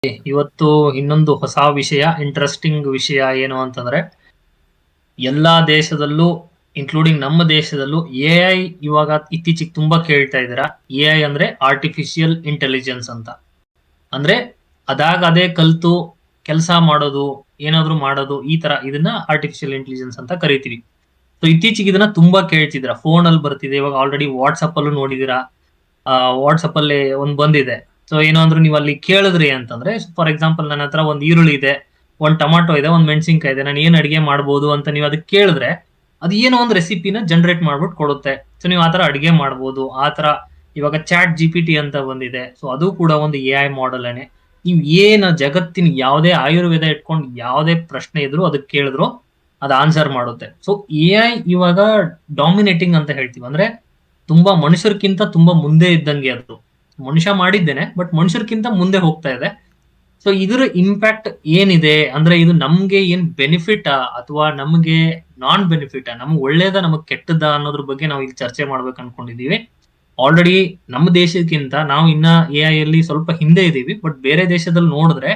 ಇವತ್ತು ಇನ್ನೊಂದು ಹೊಸ ವಿಷಯ, ಇಂಟ್ರೆಸ್ಟಿಂಗ್ ವಿಷಯ ಏನು ಅಂತಂದ್ರೆ, ಎಲ್ಲಾ ದೇಶದಲ್ಲೂ ಇನ್ಕ್ಲೂಡಿಂಗ್ ನಮ್ಮ ದೇಶದಲ್ಲೂ ಎಐ ಇವಾಗ ಇತ್ತೀಚೆಗೆ ತುಂಬಾ ಕೇಳ್ತಾ ಇದ್ದೀರಾ. ಎಐ ಅಂದ್ರೆ ಆರ್ಟಿಫಿಷಿಯಲ್ ಇಂಟೆಲಿಜೆನ್ಸ್ ಅಂತ. ಅಂದ್ರೆ ಅದೇ ಕಲ್ತು ಕೆಲಸ ಮಾಡೋದು, ಏನಾದ್ರೂ ಮಾಡೋದು, ಈ ತರ ಇದನ್ನ ಆರ್ಟಿಫಿಷಿಯಲ್ ಇಂಟೆಲಿಜೆನ್ಸ್ ಅಂತ ಕರಿತೀವಿ. ಸೊ ಇತ್ತೀಚೆಗೆ ಇದನ್ನ ತುಂಬಾ ಕೇಳ್ತಿದ್ದೀರಾ. ಫೋನ್ ಅಲ್ಲಿ ಬರ್ತಿದೆ, ಇವಾಗ ಆಲ್ರೆಡಿ ವಾಟ್ಸಪ್ ಅಲ್ಲೂ ನೋಡಿದೀರಾ. ವಾಟ್ಸಪ್ ಅಲ್ಲಿ ಒಂದ್ ಬಂದಿದೆ. ಸೊ ಏನು ಅಂದ್ರೆ ನೀವು ಅಲ್ಲಿ ಕೇಳಿದ್ರಿ ಅಂತಂದ್ರೆ, ಫಾರ್ ಎಕ್ಸಾಂಪಲ್ ನನ್ನ ಹತ್ರ ಒಂದ್ ಈರುಳ್ಳಿ ಇದೆ, ಒಂದ್ ಟೊಮಾಟೊ ಇದೆ, ಒಂದ್ ಮೆಣಸಿನ್ಕಾಯಿ ಇದೆ, ನಾನು ಏನ್ ಅಡಿಗೆ ಮಾಡ್ಬೋದು ಅಂತ ನೀವು ಅದಕ್ಕೆ ಕೇಳಿದ್ರೆ ಅದು ಏನೋ ಒಂದು ರೆಸಿಪಿನ ಜನರೇಟ್ ಮಾಡ್ಬಿಟ್ಟು ಕೊಡುತ್ತೆ. ಸೊ ನೀವು ಆತರ ಅಡಿಗೆ ಮಾಡ್ಬೋದು. ಆತರ ಇವಾಗ ಚಾಟ್ ಜಿಪಿಟಿ ಅಂತ ಬಂದಿದೆ. ಸೊ ಅದು ಕೂಡ ಒಂದು ಎ ಐ ಮಾಡೆಲ್. ನೀವು ಏನ ಜಗತ್ತಿನ ಯಾವುದೇ ಆಯುರ್ವೇದ ಇಟ್ಕೊಂಡು ಯಾವುದೇ ಪ್ರಶ್ನೆ ಇದ್ರು ಅದಕ್ಕೆ ಕೇಳಿದ್ರು ಅದು ಆನ್ಸರ್ ಮಾಡುತ್ತೆ. ಸೊ ಎ ಐ ಇವಾಗ ಡಾಮಿನೇಟಿಂಗ್ ಅಂತ ಹೇಳ್ತೀವಿ. ಅಂದ್ರೆ ತುಂಬಾ ಮನುಷ್ಯರ್ಕಿಂತ ತುಂಬಾ ಮುಂದೆ ಇದ್ದಂಗೆ ಅದು. ಮನುಷ್ಯ ಮಾಡಿದ್ದೇನೆ, ಬಟ್ ಮನುಷ್ಯರ್ಕಿಂತ ಮುಂದೆ ಹೋಗ್ತಾ ಇದೆ. ಸೊ ಇದರ ಇಂಪ್ಯಾಕ್ಟ್ ಏನಿದೆ ಅಂದ್ರೆ, ಇದು ನಮ್ಗೆ ಏನ್ ಬೆನಿಫಿಟ್ ಅಥವಾ ನಮ್ಗೆ ನಾನ್ ಬೆನಿಫಿಟ್, ನಮ್ಗೆ ಒಳ್ಳೇದ ನಮಗ್ ಕೆಟ್ಟದ ಅನ್ನೋದ್ರ ಬಗ್ಗೆ ನಾವು ಇಲ್ಲಿ ಚರ್ಚೆ ಮಾಡ್ಬೇಕು ಅನ್ಕೊಂಡಿದೀವಿ. ಆಲ್ರೆಡಿ ನಮ್ಮ ದೇಶಕ್ಕಿಂತ ನಾವು ಇನ್ನ ಎ ಐ ಅಲ್ಲಿ ಸ್ವಲ್ಪ ಹಿಂದೆ ಇದೀವಿ. ಬಟ್ ಬೇರೆ ದೇಶದಲ್ಲಿ ನೋಡಿದ್ರೆ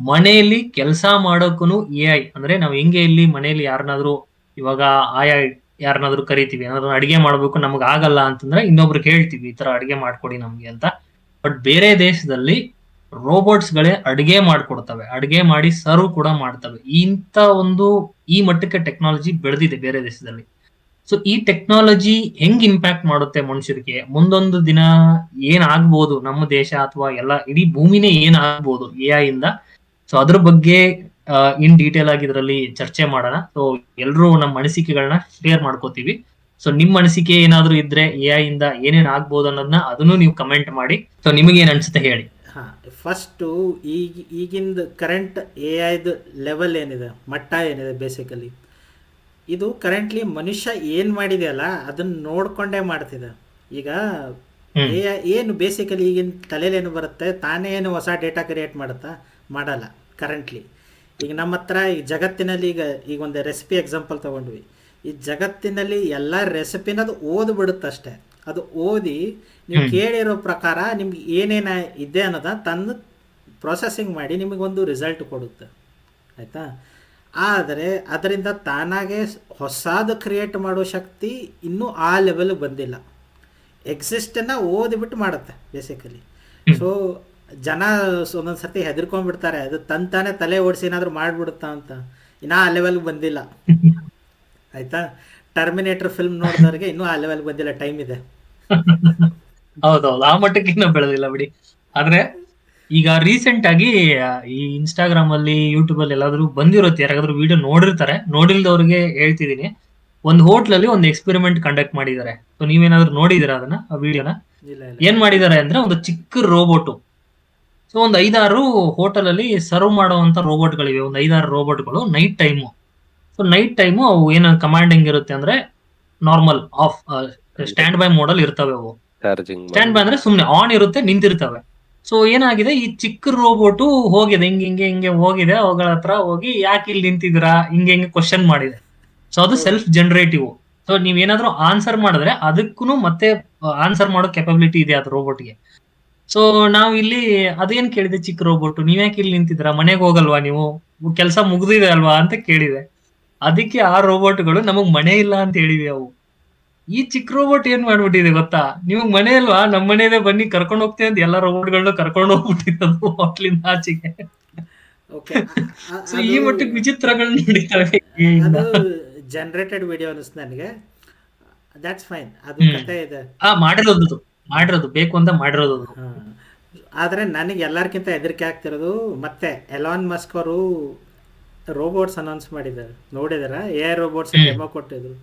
ಮನೆಯಲ್ಲಿ ಕೆಲಸ ಮಾಡೋಕ್ಕೂ ಎ ಐ. ಅಂದ್ರೆ ನಾವ್ ಹೆಂಗೆ ಇಲ್ಲಿ ಮನೆಯಲ್ಲಿ ಯಾರನ್ನಾದ್ರೂ ಇವಾಗ ಆಯಾ ಯಾರನ್ನಾದ್ರೂ ಕರಿತೀವಿ, ಏನಾದ್ರು ಅಡಿಗೆ ಮಾಡ್ಬೇಕು ನಮ್ಗೆ ಆಗಲ್ಲ ಅಂತಂದ್ರೆ ಇನ್ನೊಬ್ರಿಗೆ ಹೇಳ್ತೀವಿ ಈ ತರ ಅಡಿಗೆ ಮಾಡ್ಕೊಡಿ ನಮ್ಗೆ ಅಂತ. ಬಟ್ ಬೇರೆ ದೇಶದಲ್ಲಿ ರೋಬೋಟ್ಸ್ ಗಳೇ ಅಡಿಗೆ ಮಾಡ್ಕೊಡ್ತವೆ, ಅಡಿಗೆ ಮಾಡಿ ಸರ್ವ್ ಕೂಡ ಮಾಡ್ತವೆ. ಇಂತ ಒಂದು ಈ ಮಟ್ಟಕ್ಕೆ ಟೆಕ್ನಾಲಜಿ ಬೆಳೆದಿದೆ ಬೇರೆ ದೇಶದಲ್ಲಿ. ಸೊ ಈ ಟೆಕ್ನಾಲಜಿ ಹೆಂಗ್ ಇಂಪ್ಯಾಕ್ಟ್ ಮಾಡುತ್ತೆ ಮನುಷ್ಯರಿಗೆ, ಮುಂದೊಂದು ದಿನ ಏನ್ ಆಗ್ಬೋದು ನಮ್ಮ ದೇಶ ಅಥವಾ ಎಲ್ಲ ಇಡೀ ಭೂಮಿನೇ ಏನ್ ಆಗ್ಬೋದು ಎ ಐ ಇಂದ. ಸೊ ಅದ್ರ ಬಗ್ಗೆ ಇನ್ ಡೀಟೇಲ್ ಆಗಿ ಇದರಲ್ಲಿ ಚರ್ಚೆ ಮಾಡೋಣ. ಸೊ ಎಲ್ರೂ ನಮ್ಮ ಅನಿಸಿಕೆಗಳನ್ನ ಶೇರ್ ಮಾಡ್ಕೋತೀವಿ. ಸೊ ನಿಮ್ ಅನಿಸಿಕೆ ಏನಾದ್ರೂ ಇದ್ರೆ ಎ ಐ ಇಂದ ಏನೇನ್ ಆಗ್ಬೋದು ಅನ್ನೋದನ್ನ ಅದನ್ನು ನೀವು ಕಮೆಂಟ್ ಮಾಡಿ. ಸೊ ನಿಮಗೆ ಏನ್ ಅನ್ಸುತ್ತೆ ಹೇಳಿ. ಹಾಂ, ಫಸ್ಟು ಈಗಿಂದು ಕರೆಂಟ್ ಎ ಐದು ಲೆವೆಲ್ ಏನಿದೆ, ಮಟ್ಟ ಏನಿದೆ, ಬೇಸಿಕಲಿ ಇದು ಕರೆಂಟ್ಲಿ ಮನುಷ್ಯ ಏನು ಮಾಡಿದೆಯಲ್ಲ ಅದನ್ನು ನೋಡಿಕೊಂಡೇ ಮಾಡ್ತಿದೆ. ಈಗ ಹ್ಮ್ ಎ ಐ ಏನು ಬೇಸಿಕಲಿ ಈಗಿನ ತಲೆಯಲ್ಲೇನು ಬರುತ್ತೆ, ತಾನೇ ಏನು ಹೊಸ ಡೇಟಾ ಕ್ರಿಯೇಟ್ ಮಾಡುತ್ತಾ, ಮಾಡಲ್ಲ ಕರೆಂಟ್ಲಿ. ಈಗ ನಮ್ಮ ಹತ್ರ ಈ ಜಗತ್ತಿನಲ್ಲಿ ಈಗ ಒಂದು ರೆಸಿಪಿ ಎಕ್ಸಾಂಪಲ್ ತೊಗೊಂಡ್ವಿ. ಈ ಜಗತ್ತಿನಲ್ಲಿ ಎಲ್ಲ ರೆಸಿಪಿನ ಅದು ಓದ್ಬಿಡುತ್ತಷ್ಟೆ. ಅದು ಓದಿ ನೀವು ಹ್ಮ್ ಕೇಳಿರೋ ಪ್ರಕಾರ ನಿಮ್ಗೆ ಏನೇನು ಇದೆ ಅನ್ನೋದ ತಂದು ಪ್ರೊಸೆಸಿಂಗ್ ಮಾಡಿ ನಿಮಗೊಂದು ರಿಸಲ್ಟ್ ಕೊಡುತ್ತೆ, ಆಯಿತಾ. ಆದರೆ ಅದರಿಂದ ತಾನಾಗೆ ಹೊಸದು ಕ್ರಿಯೇಟ್ ಮಾಡೋ ಶಕ್ತಿ ಇನ್ನೂ ಆ ಲೆವೆಲ್ಗೆ ಬಂದಿಲ್ಲ. ಎಕ್ಸಿಸ್ಟನ್ನು ಓದಿಬಿಟ್ಟು ಮಾಡುತ್ತೆ ಬೇಸಿಕಲಿ. ಹ್ಮ್ ಸೊ ಜನ ಒಂದೊಂದು ಸರ್ತಿ ಹೆದರ್ಕೊಂಡ್ಬಿಡ್ತಾರೆ, ಅದು ತಂತಾನೆ ತಲೆ ಓಡಿಸಿ ಏನಾದರೂ ಮಾಡಿಬಿಡುತ್ತಾ ಅಂತ. ಇನ್ನೂ ಆ ಲೆವೆಲ್ಗೆ ಬಂದಿಲ್ಲ, ಆಯಿತಾ. ಟರ್ಮಿನೇಟರ್ ಫಿಲ್ಮ್ ನೋಡಿದವ್ರಿಗೆ ಇನ್ನೂ ಆ ಲೆವೆಲ್ಗೆ ಬಂದಿಲ್ಲ, ಟೈಮ್ ಇದೆ. ಹೌದೌದು, ಆ ಮಟ್ಟಕ್ಕೆ ಇನ್ನೂ ಬೆಳೆದಿಲ್ಲ ಬಿಡಿ. ಆದ್ರೆ ಈಗ ರೀಸೆಂಟ್ ಆಗಿ ಈ ಇನ್ಸ್ಟಾಗ್ರಾಮ್ ಅಲ್ಲಿ, ಯೂಟ್ಯೂಬ್ ಅಲ್ಲಿ ಎಲ್ಲಾದ್ರೂ ಬಂದಿರುತ್ತೆ, ಯಾರಾದ್ರೂ ವಿಡಿಯೋ ನೋಡಿರ್ತಾರೆ. ನೋಡಿಲ್ದವ್ರಿಗೆ ಹೇಳ್ತಿದೀನಿ. ಒಂದು ಹೋಟ್ಲಲ್ಲಿ ಒಂದು ಎಕ್ಸ್ಪೆರಿಮೆಂಟ್ ಕಂಡಕ್ಟ್ ಮಾಡಿದ್ದಾರೆ. ಸೊ ನೀವೇನಾದ್ರೂ ನೋಡಿದಿರಾ ಅದನ್ನ, ಆ ವಿಡಿಯೋನ? ಇಲ್ಲ ಇಲ್ಲ. ಏನ್ ಮಾಡಿದ್ದಾರೆ ಅಂದ್ರೆ, ಒಂದು ಚಿಕ್ಕ ರೋಬೋಟ್. ಸೊ ಒಂದು 5-6 ಹೋಟೆಲ್ ಅಲ್ಲಿ ಸರ್ವ್ ಮಾಡುವಂತ ರೋಬೋಟ್ ಗಳಿವೆ. ಒಂದು 5-6 ರೋಬೋಟ್ಗಳು night time. So night time ಅವು ಏನು ಕಮಾಂಡಿಂಗ್ ಇರುತ್ತೆ ಅಂದ್ರೆ, ನಾರ್ಮಲ್ ಆಫ್ ಅಂದ್ರೆ ಸ್ಟ್ಯಾಂಡ್ ಬೈ ಮೋಡಲ್ ಇರ್ತವೆ ಅವು. ಚಾರ್ಜಿಂಗ್ ಸ್ಟ್ಯಾಂಡ್ ಬೈ ಮಾಡಿ. ಅಂದ್ರೆ ಸುಮ್ನೆ ಆನ್ ಇರುತ್ತೆ, ನಿಂತಿರ್ತವೆ. ಸೊ ಏನಾಗಿದೆ, ಈ ಚಿಕ್ಕ ರೋಬೋಟು ಹೋಗಿದೆ, ಹಿಂಗೆ ಹಿಂಗೆ ಹಿಂಗೆ ಹೋಗಿದೆ, ಅವುಗಳ ಹತ್ರ ಹೋಗಿ ಯಾಕೆ ಇಲ್ಲಿ ನಿಂತಿದ್ದೀರಾ ಹಿಂಗೆ ಹಿಂಗೆ ಕ್ವಶನ್ ಮಾಡಿದೆ. ಸೊ ಅದು ಓ, ಸೆಲ್ಫ್ ಜನರೇಟಿವ್. ಸೊ ನೀವೇನಾದ್ರೂ ಆನ್ಸರ್ ಮಾಡಿದ್ರೆ ಅದಕ್ಕೂ ಮತ್ತೆ ಆನ್ಸರ್ ಮಾಡೋ ಕೆಪಬಿಲಿಟಿ ಇದೆ ಅದು ರೋಬೋಟ್ಗೆ. ಸೊ ನಾವ್ ಇಲ್ಲಿ ಅದೇನ್ ಕೇಳಿದೆ, ಚಿಕ್ಕ ರೋಬೋಟ್, ನೀವ್ಯಾಕೆ ಇಲ್ಲಿ ನಿಂತಿದ್ದೀರಾ, ಮನೆಗೆ ಹೋಗಲ್ವಾ ನೀವು, ಕೆಲಸ ಮುಗ್ದಿದೆ ಅಲ್ವಾ ಅಂತ ಕೇಳಿದೆ. ಅದಕ್ಕೆ ಆ ರೋಬೋಟ್ಗಳು ನಮಗ್ ಮನೆ ಇಲ್ಲ ಅಂತ ಹೇಳಿವಿ ಅವು. ಈ ಚಿಕ್ಕ ರೋಬೋಟ್ ಏನ್ ಮಾಡ್ಬಿಟ್ಟಿದೆ ಗೊತ್ತಾ, ನಿಮಗ್ ಮನೆ ಅಲ್ವಾ, ನಮ್ ಮನೆಯದೇ ಬನ್ನಿ ಕರ್ಕೊಂಡು ಹೋಗ್ತೇವೆ ಅಂತ ಎಲ್ಲ ರೋಬೋಟ್ಗಳನ್ನ ಕರ್ಕೊಂಡು ಹೋಗ್ಬಿಟ್ಟಿದ್ದು ಹೋಟ್ಲಿಂದ ಆಚೆಗೆ. ಓಕೆ. ಸೊ ಈ ಅದು ಮಟ್ಟಕ್ಕೆ ವಿಚಿತ್ರಗಳು ನಡೀತವೆ ಇಂದ. ಅದು ಜನರೇಟೆಡ್ ವಿಡಿಯೋ ಅನಿಸ್ತು ನನಗೆ. ದ್ಯಾಟ್ಸ್ ಫೈನ್, ಅದು ಹ್ಮ್ ಕತೆ ಇದೆ. ಮಾಡಿರೋದು ಮಾಡಿರೋದು ಬೇಕು ಅಂತ ಮಾಡಿರೋದು ಅದು. ಹಾಂ. ಆದರೆ ನನಗೆ ಎಲ್ಲರಿಗಿಂತ ಹೆದರಿಕೆ ಆಗ್ತಿರೋದು, ಮತ್ತೆ ಎಲಾನ್ ಮಸ್ಕ್ ಅವರು ರೋಬೋಟ್ಸ್ ಅನೌನ್ಸ್ ಮಾಡಿದ್ದಾರೆ, ನೋಡಿದಾರ? A I robots hmm demo ಕೊಟ್ಟಿದ್ರು.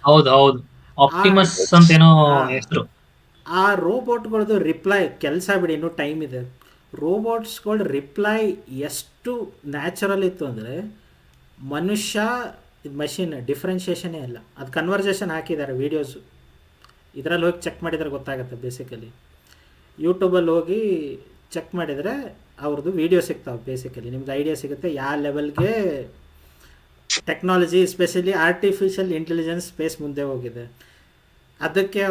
ಹೌದು ಹೌದು, ಆ ಆಪ್ಟಿಮಸ್ ಅಂತೇನೋ ಹಾಂ, ಹೆಸರು. ಆ ರೋಬೋಟ್ಗಳದ್ದು ರಿಪ್ಲೈ, ಕೆಲಸ ಬಿಡಿ, ಇನ್ನೂ ಟೈಮ್ ಇದೆ. ರೋಬೋಟ್ಸ್ಗಳ ರಿಪ್ಲೈ ಎಷ್ಟು ನ್ಯಾಚುರಲ್ ಇತ್ತು ಅಂದರೆ, ಮನುಷ್ಯ ಮಷಿನ್ ಡಿಫ್ರೆನ್ಷಿಯೇಷನೇ ಇಲ್ಲ. ಅದು ಕನ್ವರ್ಸೇಷನ್ ಹಾಕಿದ್ದಾರೆ ವೀಡಿಯೋಸು, ಇದರಲ್ಲಿ ಹೋಗಿ ಚೆಕ್ ಮಾಡಿದರೆ ಗೊತ್ತಾಗುತ್ತೆ. ಬೇಸಿಕಲಿ ಯೂಟ್ಯೂಬಲ್ಲಿ ಹೋಗಿ ಚೆಕ್ ಮಾಡಿದರೆ ಅವ್ರದ್ದು ವೀಡಿಯೋ ಸಿಗ್ತಾವೆ. ಬೇಸಿಕಲಿ ನಿಮ್ಗೆ ಐಡಿಯಾ ಸಿಗುತ್ತೆ ಯಾವ ಲೆವೆಲ್ಗೆ technology, especially artificial intelligence space ಮುಂದೆ ಹೋಗಿದೆ. ಅದಕ್ಕೆ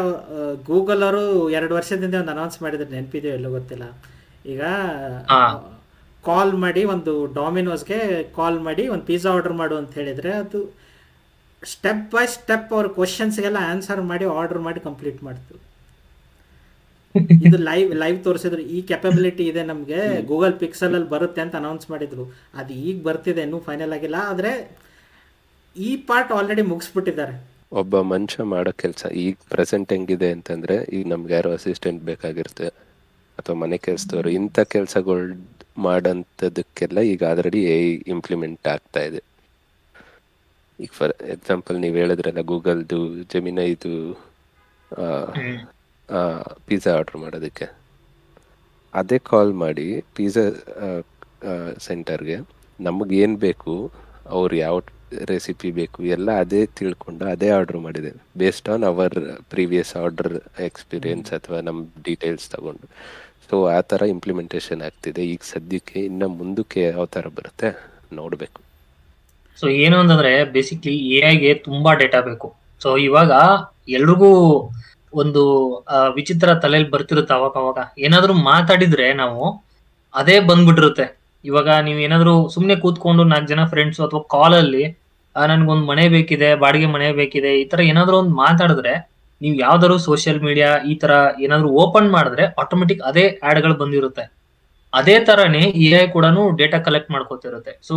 ಗೂಗಲ್ ಅವರು 2 ವರ್ಷದಿಂದ ಒಂದು ಅನೌನ್ಸ್ ಮಾಡಿದ್ರು, ನೆನಪಿದೆಯೋ ಎಲ್ಲೋ ಗೊತ್ತಿಲ್ಲ. ಈಗ ಹಾ ಕಾಲ್ ಮಾಡಿ ಒಂದು ಡಾಮಿನೋಸ್ಗೆ ಕಾಲ್ ಮಾಡಿ ಒಂದು ಪಿಜ್ಜಾ ಆರ್ಡರ್ ಮಾಡು ಅಂತ ಹೇಳಿದರೆ ಅದು ಸ್ಟೆಪ್ ಬೈ ಸ್ಟೆಪ್ ಅವ್ರ ಕ್ವಶನ್ಸ್ಗೆಲ್ಲ ಆನ್ಸರ್ ಮಾಡಿ ಆರ್ಡರ್ ಮಾಡಿ ಕಂಪ್ಲೀಟ್ ಮಾಡ್ತು. ಇದು ಲೈವ್ ತೋರಿಸಿದ್ರು, ಈ ಕೆಪಬಿಲಿಟಿ ಇದೆ ನಮಗೆ, ಗೂಗಲ್ ಪಿಕ್ಸೆಲಲ್ಲಿ ಬರುತ್ತೆ ಅಂತ ಅನೌನ್ಸ್ ಮಾಡಿದ್ರು. ಅದು ಈಗ ಬರ್ತಿದೆ, ಇನ್ನೂ ಫೈನಲ್ ಆಗಿಲ್ಲ. ಆದರೆ ಈ ಪಾರ್ಟ್ ಆಲ್ರೆಡಿ ಮುಗಿಸ್ಬಿಟ್ಟಿದ್ದಾರೆ. ಒಬ್ಬ ಮನುಷ್ಯ ಮಾಡೋ ಕೆಲಸ ಈಗ ಪ್ರೆಸೆಂಟ್ ಹೆಂಗಿದೆ ಅಂತಂದರೆ, ಈಗ ನಮ್ಗೆ ಯಾರೋ ಅಸಿಸ್ಟೆಂಟ್ ಬೇಕಾಗಿರುತ್ತೆ ಅಥವಾ ಮನೆ ಕೆಲಸದವರು, ಇಂಥ ಕೆಲಸಗಳು ಮಾಡೋಂಥದ್ದಕ್ಕೆಲ್ಲ ಈಗ ಆಲ್ರೆಡಿ AI ಇಂಪ್ಲಿಮೆಂಟ್ ಆಗ್ತಾ ಇದೆ. ಈಗ ಫಾರ್ ಎಕ್ಸಾಂಪಲ್ ನೀವು ಹೇಳಿದ್ರಲ್ಲ ಗೂಗಲ್ದು ಜೆಮಿನೈದು ಪಿಜ್ಜಾ ಆರ್ಡ್ರ್ ಮಾಡೋದಕ್ಕೆ, ಅದೇ ಕಾಲ್ ಮಾಡಿ ಪಿಜ್ಜಾ ಸೆಂಟರ್ಗೆ ನಮಗೇನು ಬೇಕು, ಅವ್ರು ಯಾವ ರೆಸಿಪಿ ಬೇಕು ಎಲ್ಲ ಅದೇ ತಿಳ್ಕೊಂಡು ಅದೇ ಆರ್ಡ್ರ್ ಮಾಡಿದೆ, based on our previous order experience ಅಥವಾ ನಮ್ಮ ಡೀಟೇಲ್ಸ್ ತಗೊಂಡು. ಸೊ ಆ ಥರ ಇಂಪ್ಲಿಮೆಂಟೇಷನ್ ಆಗ್ತಿದೆ ಈಗ ಸದ್ಯಕ್ಕೆ. ಇನ್ನು ಮುಂದಕ್ಕೆ ಯಾವ ಥರ ಬರುತ್ತೆ ನೋಡಬೇಕು. ಸೊ ಏನು ಅಂತಂದ್ರೆ ಬೇಸಿಕ್ಲಿ ಎಐಗೆ ತುಂಬಾ ಡೇಟಾ ಬೇಕು. ಸೊ ಇವಾಗ ಎಲ್ರಿಗೂ ಒಂದು ವಿಚಿತ್ರ ತಲೆಯಲ್ಲಿ ಬರ್ತಿರುತ್ತೆ, ಅವಾಗ ಏನಾದ್ರೂ ಮಾತಾಡಿದ್ರೆ ನಾವು ಅದೇ ಬಂದ್ಬಿಟ್ಟಿರುತ್ತೆ. ಇವಾಗ ನೀವ್ ಏನಾದ್ರು ಸುಮ್ನೆ ಕೂತ್ಕೊಂಡು 4 ಜನ ಫ್ರೆಂಡ್ಸ್ ಅಥವಾ ಕಾಲಲ್ಲಿ ನನ್ಗೊಂದ್ ಮನೆ ಬೇಕಿದೆ, ಬಾಡಿಗೆ ಮನೆ ಬೇಕಿದೆ, ಈ ತರ ಏನಾದ್ರು ಒಂದು ಮಾತಾಡಿದ್ರೆ, ನೀವು ಯಾವ್ದಾದ್ರು ಸೋಷಿಯಲ್ ಮೀಡಿಯಾ ಈ ತರ ಏನಾದ್ರು ಓಪನ್ ಮಾಡಿದ್ರೆ ಆಟೋಮೆಟಿಕ್ ಅದೇ ಆಡ್ ಗಳು ಬಂದಿರುತ್ತೆ. ಅದೇ ತರನೇ ಎಐ ಕೂಡ ಡೇಟಾ ಕಲೆಕ್ಟ್ ಮಾಡ್ಕೊತಿರುತ್ತೆ. ಸೊ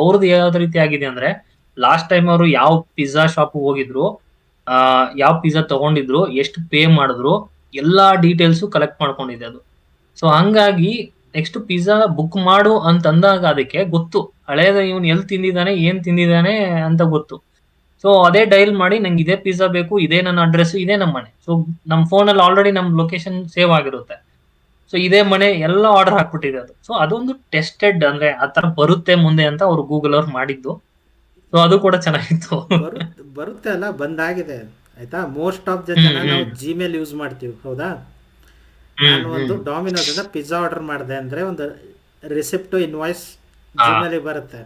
ಅವ್ರದ್ದು ಯಾವ್ದು ರೀತಿ ಆಗಿದೆ ಅಂದ್ರೆ, ಲಾಸ್ಟ್ ಟೈಮ್ ಅವರು ಯಾವ ಪಿಜ್ಜಾ ಶಾಪ್ ಹೋಗಿದ್ರು, ಯಾವ ಪಿಜ್ಜಾ ತಗೊಂಡಿದ್ರು, ಎಷ್ಟು ಪೇ ಮಾಡಿದ್ರು, ಎಲ್ಲಾ ಡೀಟೇಲ್ಸ್ ಕಲೆಕ್ಟ್ ಮಾಡ್ಕೊಂಡಿದೆ ಅದು. ಸೊ ಹಂಗಾಗಿ ನೆಕ್ಸ್ಟ್ ಪಿಜ್ಜಾ ಬುಕ್ ಮಾಡು ಅಂತ ಅಂದಾಗ ಅದಕ್ಕೆ ಗೊತ್ತು, ಹಳೇದ ಇವನ್ ಎಲ್ಲಿ ತಿಂದಿದ್ದಾನೆ, ಏನ್ ತಿಂದಿದ್ದಾನೆ ಅಂತ ಗೊತ್ತು. ಸೊ ಅದೇ ಡೈಲ್ ಮಾಡಿ ನಂಗೆ ಇದೇ ಪಿಜ್ಜಾ ಬೇಕು, ಇದೇ ನನ್ನ ಅಡ್ರೆಸ್, ಇದೇ ನಮ್ಮ ಮನೆ. ಸೊ ನಮ್ ಫೋನಲ್ಲಿ ಆಲ್ರೆಡಿ ನಮ್ ಲೊಕೇಶನ್ ಸೇವ್ ಆಗಿರುತ್ತೆ. ಸೊ ಇದೇ ಮನೆ ಎಲ್ಲ ಆರ್ಡರ್ ಹಾಕ್ಬಿಟ್ಟಿದೆ ಅದು. ಸೊ ಅದೊಂದು ಟೆಸ್ಟೆಡ್, ಅಂದ್ರೆ ಆ ತರ ಬರುತ್ತೆ ಮುಂದೆ ಅಂತ ಅವ್ರು ಗೂಗಲ್ ಅವ್ರು ಮಾಡಿದ್ದು. ಸೊ ಅದು ಕೂಡ ಚೆನ್ನಾಗಿತ್ತು. ಬರುತ್ತೆ ಅಲ್ಲ, ಬಂದಾಗಿದೆ ಆಯ್ತಾ. ಮೋಸ್ಟ್ ಆಫ್ ದ ಜನ ನಾವು ಜಿಮೇಲ್ ಯೂಸ್ ಮಾಡ್ತೀವಿ, ಹೌದಾ. ನಾನು ಒಂದು ಡಾಮಿನೋಸ್ ಇಂದ ಪಿಜ್ಜಾ ಆರ್ಡರ್ ಮಾಡಿದೆ ಅಂದ್ರೆ ಒಂದು ರಿಸಿಪ್ಟು ಇನ್ವಾಯ್ಸ್ ಜಿಮೇಲಿಗೆ ಬರುತ್ತೆ.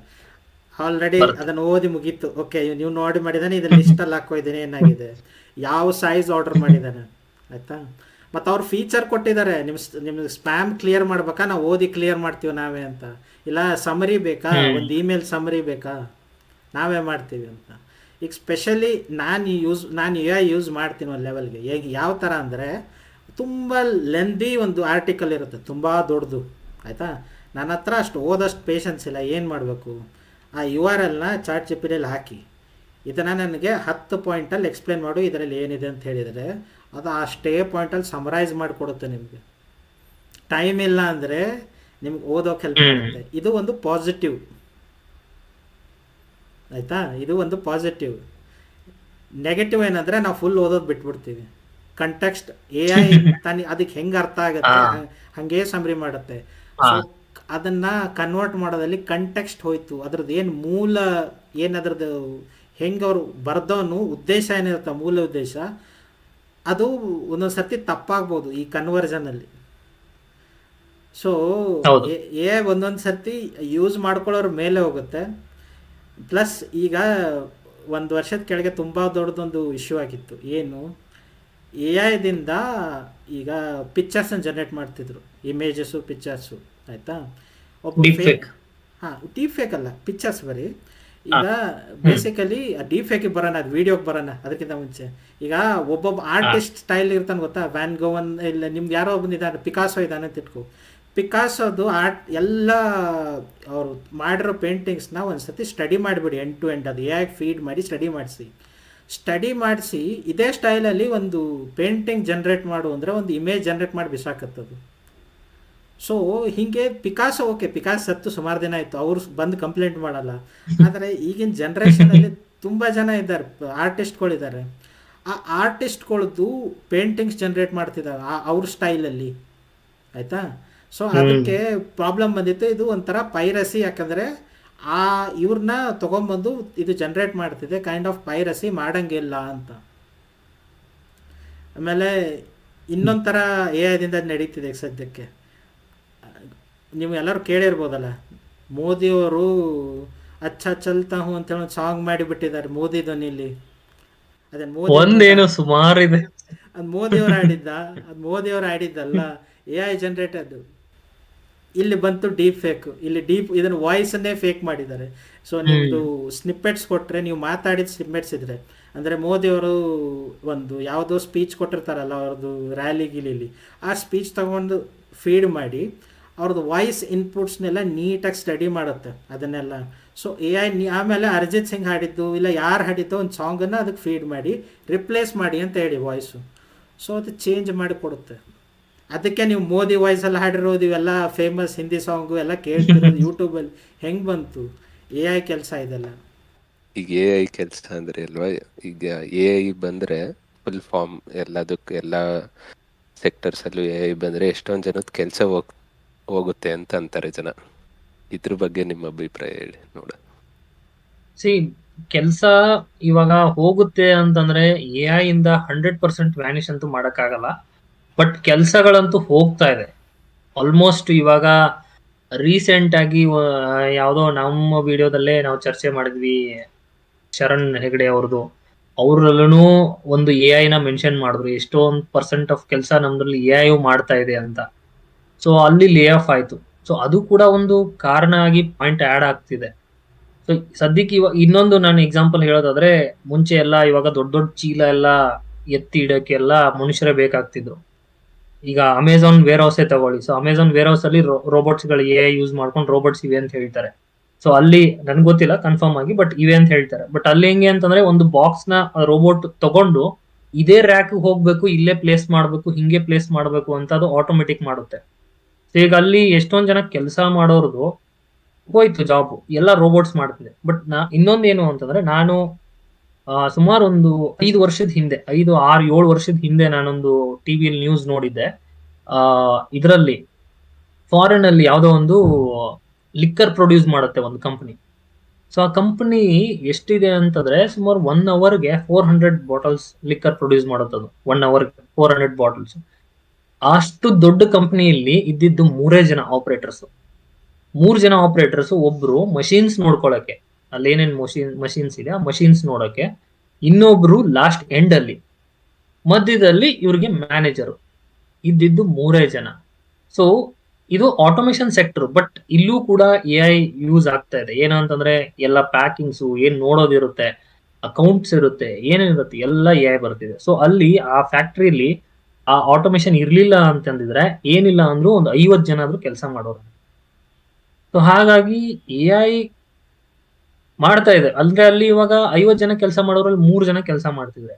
ಆಲ್ರೆಡಿ ಅದನ್ನು ಓದಿ ಮುಗೀತು. ಓಕೆ, ನೀವು ನೋಡಿ ಮಾಡಿದಾನೆ, ಇದು ಲಿಸ್ಟಲ್ಲಿ ಹಾಕೋದಿದ್ದೀನಿ ಏನಾಗಿದೆ, ಯಾವ ಸೈಜ್ ಆರ್ಡರ್ ಮಾಡಿದ್ದಾನೆ ಆಯ್ತಾ. ಮತ್ತು ಅವ್ರು ಫೀಚರ್ ಕೊಟ್ಟಿದ್ದಾರೆ, ನಿಮ್ಗೆ ಸ್ಪ್ಯಾಮ್ ಕ್ಲಿಯರ್ ಮಾಡ್ಬೇಕಾ, ನಾವು ಓದಿ ಕ್ಲಿಯರ್ ಮಾಡ್ತೀವಿ ನಾವೇ ಅಂತ, ಇಲ್ಲ ಸಮರಿ ಬೇಕಾ, ಒಂದು ಇಮೇಲ್ ಸಮರಿ ಬೇಕಾ, ನಾವೇ ಮಾಡ್ತೀವಿ ಅಂತ. ಈಗ ಸ್ಪೆಷಲಿ ನಾನು AI ಯೂಸ್ ಮಾಡ್ತೀನಿ ಒಂದು ಲೆವೆಲ್ಗೆ. ಯಾವ ಥರ ಅಂದರೆ, ತುಂಬ ಲೆಂದಿ ಒಂದು ಆರ್ಟಿಕಲ್ ಇರುತ್ತೆ, ತುಂಬ ದೊಡ್ಡದು ಆಯಿತಾ. ನನ್ನ ಹತ್ರ ಅಷ್ಟು ಓದೋಷ್ಟು ಪೇಷನ್ಸ್ ಇಲ್ಲ. ಏನು ಮಾಡಬೇಕು, ಆ URL ಚಾಟ್ ಜಿಪಿಟಿಯಲ್ಲಿ ಹಾಕಿ ಇದನ್ನು ನನಗೆ 10 ಪಾಯಿಂಟಲ್ಲಿ ಎಕ್ಸ್ಪ್ಲೇನ್ ಮಾಡು, ಇದರಲ್ಲಿ ಏನಿದೆ ಅಂತ ಹೇಳಿದರೆ ಅದು ಅಷ್ಟೇ ಪಾಯಿಂಟಲ್ಲಿ ಸಮರೈಸ್ ಮಾಡಿಕೊಡುತ್ತೆ ನಿಮಗೆ. ಟೈಮ್ ಇಲ್ಲ ಅಂದರೆ ನಿಮ್ಗೆ ಓದೋಕೆ ಹೆಲ್ಪ್ ಮಾಡುತ್ತೆ. ಇದು ಒಂದು ಪಾಸಿಟಿವ್ ಆಯಿತಾ, ಇದು ಒಂದು ಪಾಸಿಟಿವ್. ನೆಗೆಟಿವ್ ಏನಂದರೆ ನಾವು ಫುಲ್ ಓದೋದು ಬಿಟ್ಬಿಡ್ತೀವಿ. ಕಂಟೆಕ್ಸ್ಟ್ AI ಅದಕ್ಕೆ ಹೆಂಗೆ ಅರ್ಥ ಆಗುತ್ತೆ ಹಾಗೇ ಸಮರಿ ಮಾಡುತ್ತೆ. ಸೊ ಅದನ್ನು ಕನ್ವರ್ಟ್ ಮಾಡೋದಲ್ಲಿ ಕಂಟೆಕ್ಸ್ಟ್ ಹೋಯ್ತು, ಅದ್ರದ್ದು ಏನು ಮೂಲ, ಏನದ್ರದ್ದು ಹೆಂಗೆ ಅವರು ಬರ್ದವನು ಉದ್ದೇಶ ಏನಿರುತ್ತೆ, ಮೂಲ ಉದ್ದೇಶ, ಅದು ಒಂದೊಂದು ಸರ್ತಿ ತಪ್ಪಾಗ್ಬೋದು ಈ ಕನ್ವರ್ಷನಲ್ಲಿ. ಸೊ AI ಒಂದೊಂದು ಸರ್ತಿ ಯೂಸ್ ಮಾಡ್ಕೊಳ್ಳೋರ ಮೇಲೆ ಹೋಗುತ್ತೆ. ಪ್ಲಸ್ ಈಗ 1 ವರ್ಷದ ಕೆಳಗೆ ತುಂಬ ದೊಡ್ಡದೊಂದು ಇಶ್ಯೂ ಆಗಿತ್ತು. ಏನು, AI ಈಗ ಪಿಕ್ಚರ್ಸನ್ನು ಜನ್ರೇಟ್ ಮಾಡ್ತಿದ್ರು, ಇಮೇಜಸ್ಸು ಪಿಕ್ಚರ್ಸು ಆಯಿತಾ. ಡೀಪ್ ಫೇಕ್ ಅಲ್ಲ, ಪಿಕ್ಚರ್ಸ್ ಬರೀ. ಈಗ ಬೇಸಿಕಲಿ ಡೀಫೇಕಿಗೆ ಬರೋಣ, ಅದು ವೀಡಿಯೋಗೆ ಬರೋಣ. ಅದಕ್ಕಿಂತ ಮುಂಚೆ ಈಗ ಒಬ್ಬೊಬ್ಬ ಆರ್ಟಿಸ್ಟ್ ಸ್ಟೈಲ್ ಇರ್ತಾನೆ ಗೊತ್ತಾ, ವ್ಯಾನ್ ಗೋವನ್, ಇಲ್ಲ ನಿಮ್ಗೆ ಯಾರೋ ಬಂದಿದ್ದಾನೆ, ಪಿಕಾಸೋ ಇದ್ದಾನೆ ಅಂತ ಇಟ್ಕೊ. ಪಿಕಾಸೋದು ಆರ್ಟ್ ಎಲ್ಲ ಅವರು ಮಾಡಿರೋ ಪೇಂಟಿಂಗ್ಸ್ನ ಒಂದು ಸತಿ ಸ್ಟಡಿ ಮಾಡಿಬಿಡಿ, ಎಂಡ್ ಟು ಎಂಡ್. ಅದು ಹೇಗೆ ಫೀಡ್ ಮಾಡಿ ಸ್ಟಡಿ ಮಾಡಿಸಿ ಇದೇ ಸ್ಟೈಲಲ್ಲಿ ಒಂದು ಪೇಂಟಿಂಗ್ ಜನ್ರೇಟ್ ಮಾಡು ಅಂದರೆ ಒಂದು ಇಮೇಜ್ ಜನ್ರೇಟ್ ಮಾಡಿ ಬಿಸಾಕತ್ತದು. ಸೊ ಹೀಗೆ ಪಿಕಾಸೋ, ಓಕೆ ಪಿಕಾಸ್ ಸತ್ತು ಸುಮಾರು ದಿನ ಆಯಿತು, ಅವ್ರು ಬಂದು ಕಂಪ್ಲೇಂಟ್ ಮಾಡಲ್ಲ. ಆದರೆ ಈಗಿನ ಜನ್ರೇಷನಲ್ಲಿ ತುಂಬ ಜನ ಇದ್ದಾರೆ, ಆರ್ಟಿಸ್ಟ್ಗಳಿದ್ದಾರೆ. ಆ ಆರ್ಟಿಸ್ಟ್ಗಳದ್ದು ಪೇಂಟಿಂಗ್ಸ್ ಜನ್ರೇಟ್ ಮಾಡ್ತಿದ್ದಾರೆ ಅವ್ರ ಸ್ಟೈಲಲ್ಲಿ ಆಯಿತಾ. ಸೊ ಅದಕ್ಕೆ ಪ್ರಾಬ್ಲಮ್ ಬಂದಿತ್ತು, ಇದು ಒಂಥರ ಪೈರಸಿ. ಯಾಕಂದರೆ ಇವ್ರನ್ನ ತೊಗೊಂಬಂದು ಇದು ಜನ್ರೇಟ್ ಮಾಡ್ತಿದೆ, ಕೈಂಡ್ ಆಫ್ ಪೈರಸಿ, ಮಾಡೋಂಗಿಲ್ಲ ಅಂತ. ಆಮೇಲೆ ಇನ್ನೊಂದು ಥರ AI ನಡೀತಿದೆ ಈಗ ಸದ್ಯಕ್ಕೆ. ನೀವು ಎಲ್ಲರೂ ಕೇಳಿರ್ಬೋದಲ್ಲ, ಮೋದಿಯವರು ಅಚ್ಚಾ ಚಲ್ತಾ ಹೂ ಅಂತೇಳಿ ಒಂದು ಸಾಂಗ್ ಮಾಡಿಬಿಟ್ಟಿದ್ದಾರೆ ಮೋದಿ ಧ್ವನಿಲಿ. ಒಂದೇನು ಸುಮಾರು ಇದೆ, ಅದು ಮೋದಿಯವರು ಆಡಿದ್ದಲ್ಲ, AI ಜನ್ರೇಟ್. ಅದು ಇಲ್ಲಿ ಬಂತು ಡೀಪ್ ಫೇಕ್. ಇಲ್ಲಿ ಇದನ್ನು ವಾಯ್ಸನ್ನೇ ಫೇಕ್ ಮಾಡಿದ್ದಾರೆ. ಸೊ ನಿಮ್ಮದು ಸ್ನಿಪ್ಪೆಟ್ಸ್ ಕೊಟ್ಟರೆ, ನೀವು ಮಾತಾಡಿದ ಸ್ನಿಪ್ಪೆಟ್ಸ್ ಇದ್ರೆ, ಅಂದರೆ ಮೋದಿಯವರು ಒಂದು ಯಾವುದೋ ಸ್ಪೀಚ್ ಕೊಟ್ಟಿರ್ತಾರಲ್ಲ ಅವ್ರದ್ದು ರ್ಯಾಲಿ ಗಿಲಿಲಿ, ಆ ಸ್ಪೀಚ್ ತೊಗೊಂಡು ಫೀಡ್ ಮಾಡಿ ಅವ್ರದ್ದು ವಾಯ್ಸ್ ಇನ್ಪುಟ್ಸ್ನೆಲ್ಲ ನೀಟಾಗಿ ಸ್ಟಡಿ ಮಾಡುತ್ತೆ ಅದನ್ನೆಲ್ಲ. ಸೊ ಎ ಐ ಆಮೇಲೆ ಅರಿಜಿತ್ ಸಿಂಗ್ ಹಾಡಿದ್ದು ಇಲ್ಲ ಯಾರು ಹಾಡಿದ್ದೋ ಒಂದು ಸಾಂಗನ್ನು ಅದಕ್ಕೆ ಫೀಡ್ ಮಾಡಿ ರಿಪ್ಲೇಸ್ ಮಾಡಿ ಅಂತ ಹೇಳಿ ವಾಯ್ಸು. ಸೊ ಅದು ಚೇಂಜ್ ಮಾಡಿ ಕೊಡುತ್ತೆ. ಅದಕ್ಕೆ ನೀವು ಮೋದಿ ವಾಯ್ಸಲ್ಲಿ ಹಾಡಿರೋದು ಇವೆಲ್ಲ ಫೇಮಸ್ ಹಿಂದಿ ಸಾಂಗು ಎಲ್ಲ ಕೇಳ್ತಿರೋದು ಯೂಟ್ಯೂಬಲ್ಲಿ ಹೆಂಗೆ ಬಂತು? ಎ ಐ ಕೆಲಸ ಇದೆಲ್ಲ. ಈಗ ಎ ಐ ಕೆಲಸ ಅಂದ್ರೆ ಅಲ್ವಾ, ಈಗ ಎ ಐ ಬಂದ್ರೆ ಫುಲ್ ಫಾರ್ಮ್ ಎಲ್ಲದಕ್ಕೂ ಎಲ್ಲ ಸೆಕ್ಟರ್ಸ್ ಅಲ್ಲೂ ಎ ಐ ಬಂದ್ರೆ ಎಷ್ಟೊಂದು ಜನದ ಕೆಲಸ ಹೋಗುತ್ತೆ ಅಂತ ಅಂತಾರೆ ಜನ. ಇದ್ರ ಬಗ್ಗೆ ನಿಮ್ಮ ಅಭಿಪ್ರಾಯ ಹೇಳಿ ನೋಡ. ಸಿ ಕೆಲಸ ಇವಾಗ ಹೋಗುತ್ತೆ ಅಂತಂದ್ರೆ ಎ ಐ ಇಂದ 100% ವ್ಯಾನಿಷ್ ಅಂತೂ ಮಾಡಕ್ಕಾಗಲ್ಲ. ಬಟ್ ಕೆಲಸಗಳಂತೂ ಹೋಗ್ತಾ ಇದೆ ಆಲ್ಮೋಸ್ಟ್. ಇವಾಗ ರೀಸೆಂಟ್ ಆಗಿ ಯಾವುದೋ ನಮ್ಮ ವಿಡಿಯೋದಲ್ಲೇ ನಾವು ಚರ್ಚೆ ಮಾಡಿದ್ವಿ, ಶರಣ್ ಹೆಗಡೆ ಅವ್ರದ್ದು. ಅವ್ರಲ್ಲೂ ಒಂದು ಎ ಐ ನ ಮೆನ್ಷನ್ ಮಾಡಿದ್ರು, ಎಷ್ಟೊಂದು % ಆಫ್ ಕೆಲಸ ನಮ್ದ್ರಲ್ಲಿ ಎ ಐ ಮಾಡ್ತಾ ಇದೆ ಅಂತ. ಸೊ ಅಲ್ಲಿ ಲೇ ಆಫ್ ಆಯ್ತು. ಸೊ ಅದು ಕೂಡ ಒಂದು ಕಾರಣ ಆಗಿ ಪಾಯಿಂಟ್ ಆ್ಯಡ್ ಆಗ್ತಿದೆ. ಸೊ ಸದ್ಯಕ್ಕೆ ಇವಾಗ ಇನ್ನೊಂದು ನಾನು ಎಕ್ಸಾಂಪಲ್ ಹೇಳೋದಾದ್ರೆ, ಮುಂಚೆ ಎಲ್ಲ ಇವಾಗ ದೊಡ್ಡ ದೊಡ್ಡ ಚೀಲ ಎಲ್ಲ ಎತ್ತಿ ಇಡಕ್ಕೆ ಎಲ್ಲ ಮನುಷ್ಯರೇ ಬೇಕಾಗ್ತಿದ್ರು. ಈಗ ಅಮೆಝಾನ್ ವೇರ್ ಹೌಸೇ ತಗೊಳ್ಳಿ. ಸೊ ಅಮೆಝಾನ್ ವೇರ್ ಹೌಸ್ ಅಲ್ಲಿ ರೋಬೋಟ್ಸ್ ಗಳು ಎ ಐ ಯೂಸ್ ಮಾಡ್ಕೊಂಡು ರೋಬೋಟ್ಸ್ ಇವೆ ಅಂತ ಹೇಳ್ತಾರೆ. ಸೊ ಅಲ್ಲಿ ನನ್ಗೆ ಗೊತ್ತಿಲ್ಲ ಕನ್ಫರ್ಮ್ ಆಗಿ, ಬಟ್ ಇವೆ ಅಂತ ಹೇಳ್ತಾರೆ. ಬಟ್ ಅಲ್ಲಿ ಹೆಂಗೆ ಅಂತಂದ್ರೆ, ಒಂದು ಬಾಕ್ಸ್ ನ ರೋಬೋಟ್ ತಗೊಂಡು ಇದೇ ರ್ಯಾಕ್ ಹೋಗ್ಬೇಕು, ಇಲ್ಲೇ ಪ್ಲೇಸ್ ಮಾಡ್ಬೇಕು, ಹಿಂಗೆ ಪ್ಲೇಸ್ ಮಾಡ್ಬೇಕು ಅಂತ ಅದು ಆಟೋಮೆಟಿಕ್ ಮಾಡುತ್ತೆ. ಸೊ ಈಗ ಅಲ್ಲಿ ಎಷ್ಟೊಂದ್ ಜನ ಕೆಲಸ ಮಾಡೋರ್ದು ಹೋಯ್ತು ಜಾಬ್, ಎಲ್ಲ ರೋಬೋಟ್ಸ್ ಮಾಡ್ತಿದೆ. ಬಟ್ ಇನ್ನೊಂದೇನು ಅಂತಂದ್ರೆ, ನಾನು ಸುಮಾರು ಒಂದು 5 ವರ್ಷದ ಹಿಂದೆ, 5, 6, 7 ವರ್ಷದ ಹಿಂದೆ ನಾನೊಂದು ಟಿವಿಯಲ್ಲಿ ನ್ಯೂಸ್ ನೋಡಿದ್ದೆ. ಇದರಲ್ಲಿ ಫಾರಿನ್ ಅಲ್ಲಿ ಯಾವುದೋ ಒಂದು ಲಿಕ್ಕರ್ ಪ್ರೊಡ್ಯೂಸ್ ಮಾಡುತ್ತೆ ಒಂದು ಕಂಪನಿ. ಸೊ ಆ ಕಂಪನಿ ಎಷ್ಟಿದೆ ಅಂತಂದ್ರೆ, ಸುಮಾರು 1 ಅವರ್ಗೆ 400 ಬಾಟಲ್ಸ್ ಲಿಕ್ಕರ್ ಪ್ರೊಡ್ಯೂಸ್ ಮಾಡುತ್ತೆ. 1 ಅವರ್ಗೆ 400 ಬಾಟಲ್ಸ್. ಅಷ್ಟು ದೊಡ್ಡ ಕಂಪನಿಯಲ್ಲಿ ಇದ್ದಿದ್ದು 3 ಜನ ಆಪರೇಟರ್ಸ್. 3 ಜನ ಆಪರೇಟರ್ಸ್, ಒಬ್ರು ಮಷೀನ್ಸ್ ನೋಡ್ಕೊಳಕ್ಕೆ, ಅಲ್ಲಿ ಏನೇನ್ ಮಷೀನ್ಸ್ ಇದೆ ಆ ಮಷೀನ್ಸ್ ನೋಡಕ್ಕೆ, ಇನ್ನೊಬ್ರು ಲಾಸ್ಟ್ ಎಂಡ್ ಅಲ್ಲಿ, ಮಧ್ಯದಲ್ಲಿ ಇವ್ರಿಗೆ ಮ್ಯಾನೇಜರ್. ಇದ್ದಿದ್ದು 3 ಜನ. ಸೊ ಇದು ಆಟೋಮೇಶನ್ ಸೆಕ್ಟರ್. ಬಟ್ ಇಲ್ಲೂ ಕೂಡ ಎ ಐ ಯೂಸ್ ಆಗ್ತಾ ಇದೆ. ಏನು ಅಂತಂದ್ರೆ, ಎಲ್ಲ ಪ್ಯಾಕಿಂಗ್ಸು ಏನ್ ನೋಡೋದಿರುತ್ತೆ, ಅಕೌಂಟ್ಸ್ ಇರುತ್ತೆ, ಏನೇನಿರುತ್ತೆ ಎಲ್ಲ ಎ ಐ ಬರ್ತಿದೆ. ಸೊ ಅಲ್ಲಿ ಆ ಫ್ಯಾಕ್ಟ್ರಿಯಲ್ಲಿ ಆ ಆಟೋಮೇಶನ್ ಇರ್ಲಿಲ್ಲ ಅಂತಂದಿದ್ರೆ, ಏನಿಲ್ಲ ಅಂದ್ರೂ ಒಂದು 50 ಜನ ಆದ್ರೂ ಕೆಲಸ ಮಾಡೋರು. ಸೊ ಹಾಗಾಗಿ ಎ ಐ ಮಾಡ್ತಾ ಇದೆ. ಅಂದ್ರೆ ಅಲ್ಲಿ ಇವಾಗ 50 ಜನ ಕೆಲಸ ಮಾಡೋರಲ್ಲಿ 3 ಜನ ಕೆಲಸ ಮಾಡ್ತಿದ್ರೆ,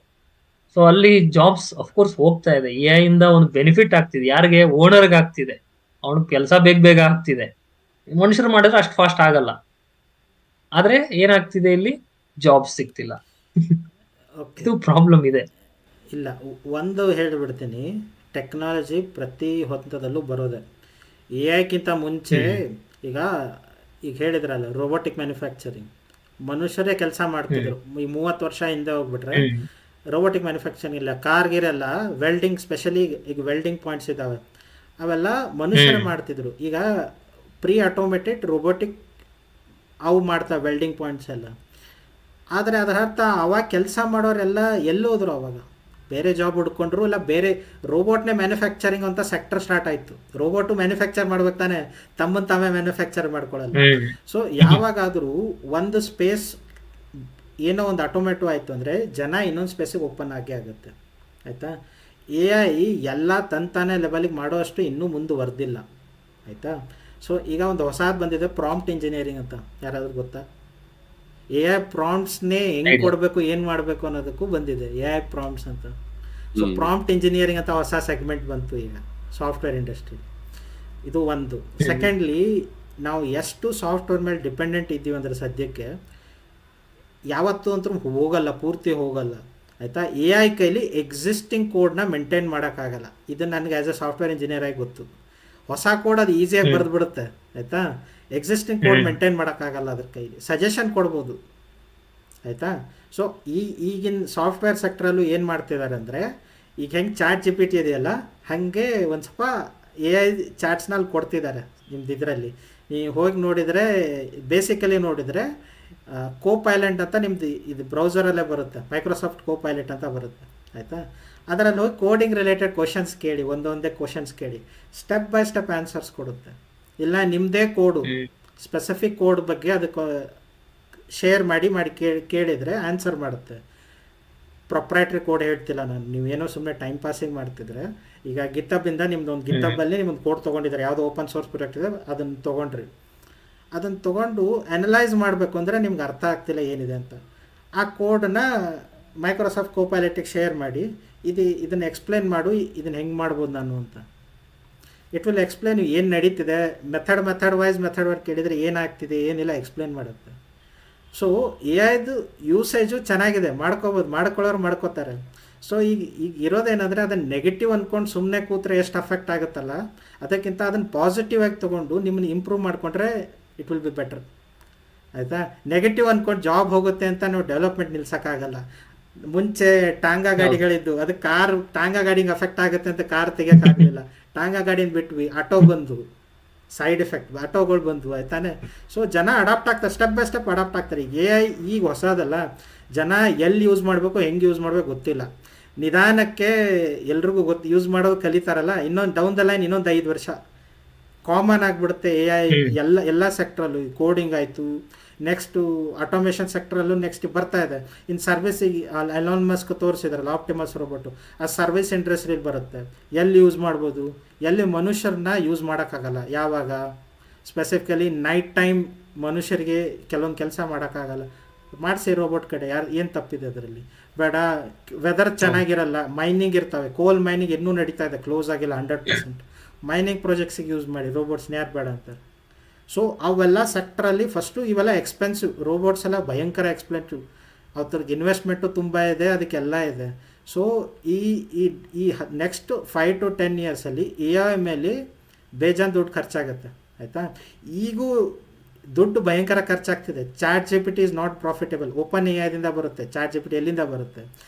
ಸೊ ಅಲ್ಲಿ ಜಾಬ್ಸ್ ಅಫ್ಕೋರ್ಸ್ ಹೋಗ್ತಾ ಇದೆ. ಎ ಐ ಇಂದ ಒಂದು ಬೆನಿಫಿಟ್ ಆಗ್ತಿದೆ ಯಾರಿಗೆ? ಓನರ್ಗೆ ಆಗ್ತಿದೆ. ಅವ್ನಿಗೆ ಕೆಲಸ ಬೇಗ ಆಗ್ತಿದೆ. ಮನುಷ್ಯರು ಮಾಡಿದ್ರೆ ಅಷ್ಟು ಫಾಸ್ಟ್ ಆಗಲ್ಲ. ಆದ್ರೆ ಏನಾಗ್ತಿದೆ, ಇಲ್ಲಿ ಜಾಬ್ಸ್ ಸಿಗ್ತಿಲ್ಲ. ಓಕೆ, ಇದು ಪ್ರಾಬ್ಲಮ್ ಇದೆ. ಇಲ್ಲ ಒಂದು ಹೇಳಿಬಿಡ್ತೀನಿ, ಟೆಕ್ನಾಲಜಿ ಪ್ರತಿ ಹಂತದಲ್ಲೂ ಬರೋದೆ. ಎ ಐಕ್ಕಿಂತ ಮುಂಚೆ ಈಗ ಹೇಳಿದ್ರಲ್ಲ ರೋಬೋಟಿಕ್ ಮ್ಯಾನುಫ್ಯಾಕ್ಚರಿಂಗ್, ಮನುಷ್ಯರೇ ಕೆಲಸ ಮಾಡ್ತಿದ್ರು. ಈ 30 ವರ್ಷ ಹಿಂದೆ ಹೋಗ್ಬಿಟ್ರೆ ರೋಬೋಟಿಕ್ ಮ್ಯಾನುಫ್ಯಾಕ್ಚರಿಂಗ್ ಇಲ್ಲ. ಕಾರ್ಗಿರೆಲ್ಲ ವೆಲ್ಡಿಂಗ್, ಸ್ಪೆಷಲಿ ಈಗ ವೆಲ್ಡಿಂಗ್ ಪಾಯಿಂಟ್ಸ್ ಇದ್ದಾವೆ, ಅವೆಲ್ಲ ಮನುಷ್ಯರೇ ಮಾಡ್ತಿದ್ರು. ಈಗ ಪ್ರೀ ಆಟೋಮೇಟೆಡ್ ರೋಬೋಟಿಕ್ ಅವು ಮಾಡ್ತಾವೆ ವೆಲ್ಡಿಂಗ್ ಪಾಯಿಂಟ್ಸ್ ಎಲ್ಲ. ಆದರೆ ಅದರ ಅರ್ಥ ಅವಾಗ ಕೆಲಸ ಮಾಡೋರೆಲ್ಲ ಎಲ್ಲೋದ್ರು, ಅವಾಗ ಬೇರೆ ಜಾಬ್ ಹುಡ್ಕೊಂಡ್ರು, ಇಲ್ಲ ಬೇರೆ ರೋಬೋಟ್ನೇ ಮ್ಯಾನುಫ್ಯಾಕ್ಚರಿಂಗ್ ಅಂತ ಸೆಕ್ಟರ್ ಸ್ಟಾರ್ಟ್ ಆಯಿತು. ರೋಬೋಟು ಮ್ಯಾನುಫ್ಯಾಕ್ಚರ್ ಮಾಡ್ಬೇಕು ತಾನೆ, ತಮ್ಮನ್ನು ತಾವೇ ಮ್ಯಾನುಫ್ಯಾಕ್ಚರ್ ಮಾಡ್ಕೊಳ್ಳಲ್ಲ. ಸೊ ಯಾವಾಗಾದರೂ ಒಂದು ಸ್ಪೇಸ್ ಏನೋ ಒಂದು ಆಟೋಮೇಟೋ ಆಯಿತು ಅಂದರೆ ಜನ ಇನ್ನೊಂದು ಸ್ಪೇಸಿಗೆ ಓಪನ್ ಆಗೇ ಆಗುತ್ತೆ. ಆಯಿತಾ? ಎ ಐ ಎಲ್ಲ ತಂತಾನೆ ಲೆವೆಲಿಗೆ ಮಾಡೋ ಅಷ್ಟು ಇನ್ನೂ ಮುಂದುವರೆದಿಲ್ಲ. ಆಯಿತಾ? ಸೊ ಈಗ ಒಂದು ಹೊಸದು ಬಂದಿದೆ, ಪ್ರಾಂಪ್ಟ್ ಇಂಜಿನಿಯರಿಂಗ್ ಅಂತ. ಯಾರಾದ್ರೂ ಗೊತ್ತಾ? ಎ ಐ ಪ್ರಾಂಪ್ಟ್ಸ್ನೇ ಹೆಂಗೆ ಕೊಡಬೇಕು, ಏನು ಮಾಡಬೇಕು ಅನ್ನೋದಕ್ಕೂ ಬಂದಿದೆ ಎ ಐ ಪ್ರಾಂಪ್ಟ್ಸ್ ಅಂತ. ಸೊ ಪ್ರಾಂಪ್ಟ್ ಇಂಜಿನಿಯರಿಂಗ್ ಅಂತ ಹೊಸ ಸೆಗ್ಮೆಂಟ್ ಬಂತು ಈಗ ಸಾಫ್ಟ್ವೇರ್ ಇಂಡಸ್ಟ್ರಿ. ಇದು ಒಂದು. ಸೆಕೆಂಡ್ಲಿ, ನಾವು ಎಷ್ಟು ಸಾಫ್ಟ್ವೇರ್ ಮೇಲೆ ಡಿಪೆಂಡೆಂಟ್ ಇದ್ದೀವಿ ಅಂದರೆ ಸದ್ಯಕ್ಕೆ ಯಾವತ್ತೂ ಅಂತೂ ಹೋಗಲ್ಲ, ಪೂರ್ತಿ ಹೋಗಲ್ಲ. ಆಯಿತಾ? ಎ ಐ ಕೈಲಿ ಎಕ್ಸಿಸ್ಟಿಂಗ್ ಕೋಡ್ನ ಮೇಂಟೈನ್ ಮಾಡೋಕ್ಕಾಗಲ್ಲ. ಇದು ನನಗೆ ಆ್ಯಸ್ ಎ ಸಾಫ್ಟ್ವೇರ್ ಇಂಜಿನಿಯರ್ ಆಗಿ ಗೊತ್ತು. ಹೊಸ ಕೋಡ್ ಅದು ಈಸಿಯಾಗಿ ಬರೆದು ಬಿಡುತ್ತೆ. ಆಯಿತಾ? ಎಕ್ಸಿಸ್ಟಿಂಗ್ ಕೋಡ್ ಮೇಂಟೈನ್ ಮಾಡೋಕ್ಕಾಗಲ್ಲ ಅದ್ರ ಕೈಲಿ. ಸಜೆಷನ್ ಕೊಡ್ಬೋದು. ಆಯಿತಾ? ಸೊ ಈಗಿನ ಸಾಫ್ಟ್ವೇರ್ ಸೆಕ್ಟ್ರಲ್ಲೂ ಏನು ಮಾಡ್ತಿದ್ದಾರೆ ಅಂದರೆ, ಈಗ ಹೆಂಗೆ ಚಾಟ್ ಜಿ ಪಿ ಟಿ ಇದೆಯಲ್ಲ, ಹಾಗೆ ಒಂದು ಸ್ವಲ್ಪ ಎ ಐ ಚಾಟ್ಸ್ನಲ್ಲಿ ಕೊಡ್ತಿದ್ದಾರೆ ನಿಮ್ದು ಇದರಲ್ಲಿ. ನೀವು ಹೋಗಿ ನೋಡಿದರೆ, ಬೇಸಿಕಲಿ ನೋಡಿದರೆ ಕೋಪೈಲೆಂಟ್ ಅಂತ ನಿಮ್ಮದು ಇದು ಬ್ರೌಸರಲ್ಲೇ ಬರುತ್ತೆ, ಮೈಕ್ರೋಸಾಫ್ಟ್ ಕೋಪೈಲೆಟ್ ಅಂತ ಬರುತ್ತೆ. ಆಯಿತಾ? ಅದರಲ್ಲಿ ಹೋಗಿ ಕೋಡಿಂಗ್ ರಿಲೇಟೆಡ್ ಕ್ವಶನ್ಸ್ ಕೇಳಿ, ಒಂದೊಂದೇ ಕ್ವಶನ್ಸ್ ಕೇಳಿ, ಸ್ಟೆಪ್ ಬೈ ಸ್ಟೆಪ್ ಆನ್ಸರ್ಸ್ ಕೊಡುತ್ತೆ. ಇಲ್ಲ ನಿಮ್ಮದೇ ಕೋಡು ಹ್ಮ್ ಸ್ಪೆಸಿಫಿಕ್ ಕೋಡ್ ಬಗ್ಗೆ ಅದಕ್ಕೆ ಶೇರ್ ಮಾಡಿ ಕೇಳಿದರೆ ಆನ್ಸರ್ ಮಾಡುತ್ತೆ. ಪ್ರೊಪ್ರೈಟ್ರಿ ಕೋಡ್ ಹೇಳ್ತಿಲ್ಲ ನಾನು, ನೀವೇನೋ ಸುಮ್ಮನೆ ಟೈಮ್ ಪಾಸಿಂಗ್ ಮಾಡ್ತಿದ್ರೆ. ಈಗ ಗಿತ್ತಬ್ಬಿಂದ ನಿಮ್ದೊಂದು ಗಿತ್ತಬ್ಬಲ್ಲಿ ನಿಮ್ಮೊಂದು ಕೋಡ್ ತೊಗೊಂಡಿದ್ದಾರೆ, ಯಾವುದೋ ಓಪನ್ ಸೋರ್ಸ್ ಪ್ರಾಜೆಕ್ಟ್ ಇದೆ, ಅದನ್ನು ತೊಗೊಂಡ್ರಿ. ಅದನ್ನು ತೊಗೊಂಡು ಅನಲೈಸ್ ಮಾಡಬೇಕು ಅಂದರೆ ನಿಮ್ಗೆ ಅರ್ಥ ಆಗ್ತಿಲ್ಲ ಏನಿದೆ ಅಂತ. ಆ ಕೋಡನ್ನ ಮೈಕ್ರೋಸಾಫ್ಟ್ ಕೋಪೈಲಟಿಗೆ ಶೇರ್ ಮಾಡಿ, ಇದನ್ನು ಎಕ್ಸ್ಪ್ಲೇನ್ ಮಾಡು, ಇದನ್ನು ಹೆಂಗೆ ಮಾಡ್ಬೋದು ನಾನು ಅಂತ. ಇಟ್ ವಿಲ್ ಎಕ್ಸ್ಪ್ಲೇನ್ ಏನು ನಡೀತಿದೆ, ಮೆಥಡ್ ವೈಸ್ ಕೇಳಿದರೆ ಏನಾಗ್ತಿದೆ ಏನಿಲ್ಲ ಎಕ್ಸ್ಪ್ಲೇನ್ ಮಾಡುತ್ತೆ. ಸೊ ಎ ಐದು ಯೂಸೇಜು ಚೆನ್ನಾಗಿದೆ, ಮಾಡ್ಕೊಳ್ಳೋರು ಮಾಡ್ಕೋತಾರೆ. ಸೊ ಈಗ ಇರೋದೇನೆಂದರೆ ಅದನ್ನು ನೆಗೆಟಿವ್ ಅಂದ್ಕೊಂಡು ಸುಮ್ಮನೆ ಕೂತ್ರೆ ಎಷ್ಟು ಅಫೆಕ್ಟ್ ಆಗುತ್ತಲ್ಲ, ಅದಕ್ಕಿಂತ ಅದನ್ನು ಪಾಸಿಟಿವ್ ಆಗಿ ತೊಗೊಂಡು ನಿಮ್ಮನ್ನು ಇಂಪ್ರೂವ್ ಮಾಡಿಕೊಂಡ್ರೆ ಇಟ್ ವಿಲ್ ಬಿ ಬೆಟರ್. ಆಯಿತಾ? ನೆಗೆಟಿವ್ ಅಂದ್ಕೊಂಡು ಜಾಬ್ ಹೋಗುತ್ತೆ ಅಂತ ನಾವು ಡೆವಲಪ್ಮೆಂಟ್ ನಿಲ್ಸೋಕ್ಕಾಗಲ್ಲ. ಮುಂಚೆ ಟಾಂಗಾ ಗಾಡಿಗಳಿದ್ದು, ಅದಕ್ಕೆ ಟಾಂಗಾ ಗಾಡಿಗೆ ಅಫೆಕ್ಟ್ ಆಗುತ್ತೆ ಅಂತ ಕಾರ್ ತೆಗಿಯೋಕ್ಕಾಗಲಿಲ್ಲ. ಟಾಂಗಾ ಗಾಡಿನ ಬಿಟ್ವಿ, ಆಟೋ ಬಂದು ಸೈಡ್ ಎಫೆಕ್ಟ್ ಆಟೋಗಳು ಬಂದು, ಆಯ್ತಾನೆ. ಸೊ ಜನ ಅಡಾಪ್ಟ್ ಆಗ್ತಾರೆ, ಸ್ಟೆಪ್ ಬೈ ಸ್ಟೆಪ್ ಅಡಾಪ್ಟ್ ಆಗ್ತಾರೆ. ಎ ಐ ಈಗ ಹೊಸದಲ್ಲ, ಜನ ಎಲ್ಲಿ ಯೂಸ್ ಮಾಡಬೇಕು ಹೆಂಗೆ ಯೂಸ್ ಮಾಡಬೇಕು ಗೊತ್ತಿಲ್ಲ. ನಿಧಾನಕ್ಕೆ ಎಲ್ರಿಗೂ ಯೂಸ್ ಮಾಡೋದು ಕಲಿತಾರಲ್ಲ, ಇನ್ನೊಂದು ಡೌನ್ ದ ಲೈನ್ ಇನ್ನೊಂದು 5 ವರ್ಷ ಕಾಮನ್ ಆಗಿಬಿಡುತ್ತೆ ಎ ಐ ಎಲ್ಲ ಸೆಕ್ಟ್ರಲ್ಲೂ. ಕೋಡಿಂಗ್ ಆಯಿತು, ನೆಕ್ಸ್ಟು ಆಟೋಮೇಷನ್ ಸೆಕ್ಟ್ರಲ್ಲೂ ನೆಕ್ಸ್ಟ್ ಬರ್ತಾ ಇದೆ. ಇನ್ನು ಸರ್ವಿಸಿಗೆ ಎಲಾನ್ ಮಸ್ಕ್ ತೋರಿಸಿದ್ರಲ್ಲ ಆಪ್ಟಿಮಸ್ ರೋಬೋಟು, ಆ ಸರ್ವಿಸ್ ಇಂಡಸ್ಟ್ರಿಯಲ್ಲಿ ಬರುತ್ತೆ. ಎಲ್ಲಿ ಯೂಸ್ ಮಾಡ್ಬೋದು, ಎಲ್ಲಿ ಮನುಷ್ಯರನ್ನ ಯೂಸ್ ಮಾಡೋಕ್ಕಾಗಲ್ಲ. ಯಾವಾಗ ಸ್ಪೆಸಿಫಿಕಲಿ ನೈಟ್ ಟೈಮ್ ಮನುಷ್ಯರಿಗೆ ಕೆಲವೊಂದು ಕೆಲಸ ಮಾಡೋಕ್ಕಾಗಲ್ಲ, ಮಾಡಿಸಿ ರೋಬೋಟ್ ಕಡೆ. ಏನು ತಪ್ಪಿದೆ ಅದರಲ್ಲಿ? ಬೇಡ, ವೆದರ್ ಚೆನ್ನಾಗಿರಲ್ಲ, ಮೈನಿಂಗ್ ಇರ್ತವೆ, ಕೋಲ್ ಮೈನಿಂಗ್ ಇನ್ನೂ ನಡೀತಾ ಇದೆ, ಕ್ಲೋಸ್ ಆಗಿಲ್ಲ 100%. ಮೈನಿಂಗ್ ಪ್ರಾಜೆಕ್ಟ್ಸಿಗೆ ಯೂಸ್ ಮಾಡಿ, ರೋಬೋಟ್ಸ್ನ ಯಾರು ಬೇಡ ಅಂತಾರೆ. ಸೊ ಅವೆಲ್ಲ ಸೆಕ್ಟ್ರಲ್ಲಿ ಫಸ್ಟು ಇವೆಲ್ಲ ಎಕ್ಸ್ಪೆನ್ಸಿವ್, ರೋಬೋಟ್ಸ್ ಎಲ್ಲ ಭಯಂಕರ ಎಕ್ಸ್ಪೆನ್ಸಿವ್, ಅವ್ರಿಗೆ ಇನ್ವೆಸ್ಟ್ಮೆಂಟು ತುಂಬ ಇದೆ, ಅದಕ್ಕೆಲ್ಲ ಇದೆ. ಸೊ ಈ ನೆಕ್ಸ್ಟ್ 5 to 10 ಇಯರ್ಸಲ್ಲಿ ಎ ಐ ಮೇಲೆ ಬೇಜಾನ್ ದುಡ್ಡು ಖರ್ಚಾಗುತ್ತೆ. ಆಯಿತಾ? ಈಗೂ ದುಡ್ಡು ಭಯಂಕರ ಖರ್ಚಾಗ್ತಿದೆ. Chat GPT is not profitable. Open A ಐದಿಂದ ಬರುತ್ತೆ, ಚಾಟ್ GPT ಎಲ್ಲಿಂದ ಬರುತ್ತೆ?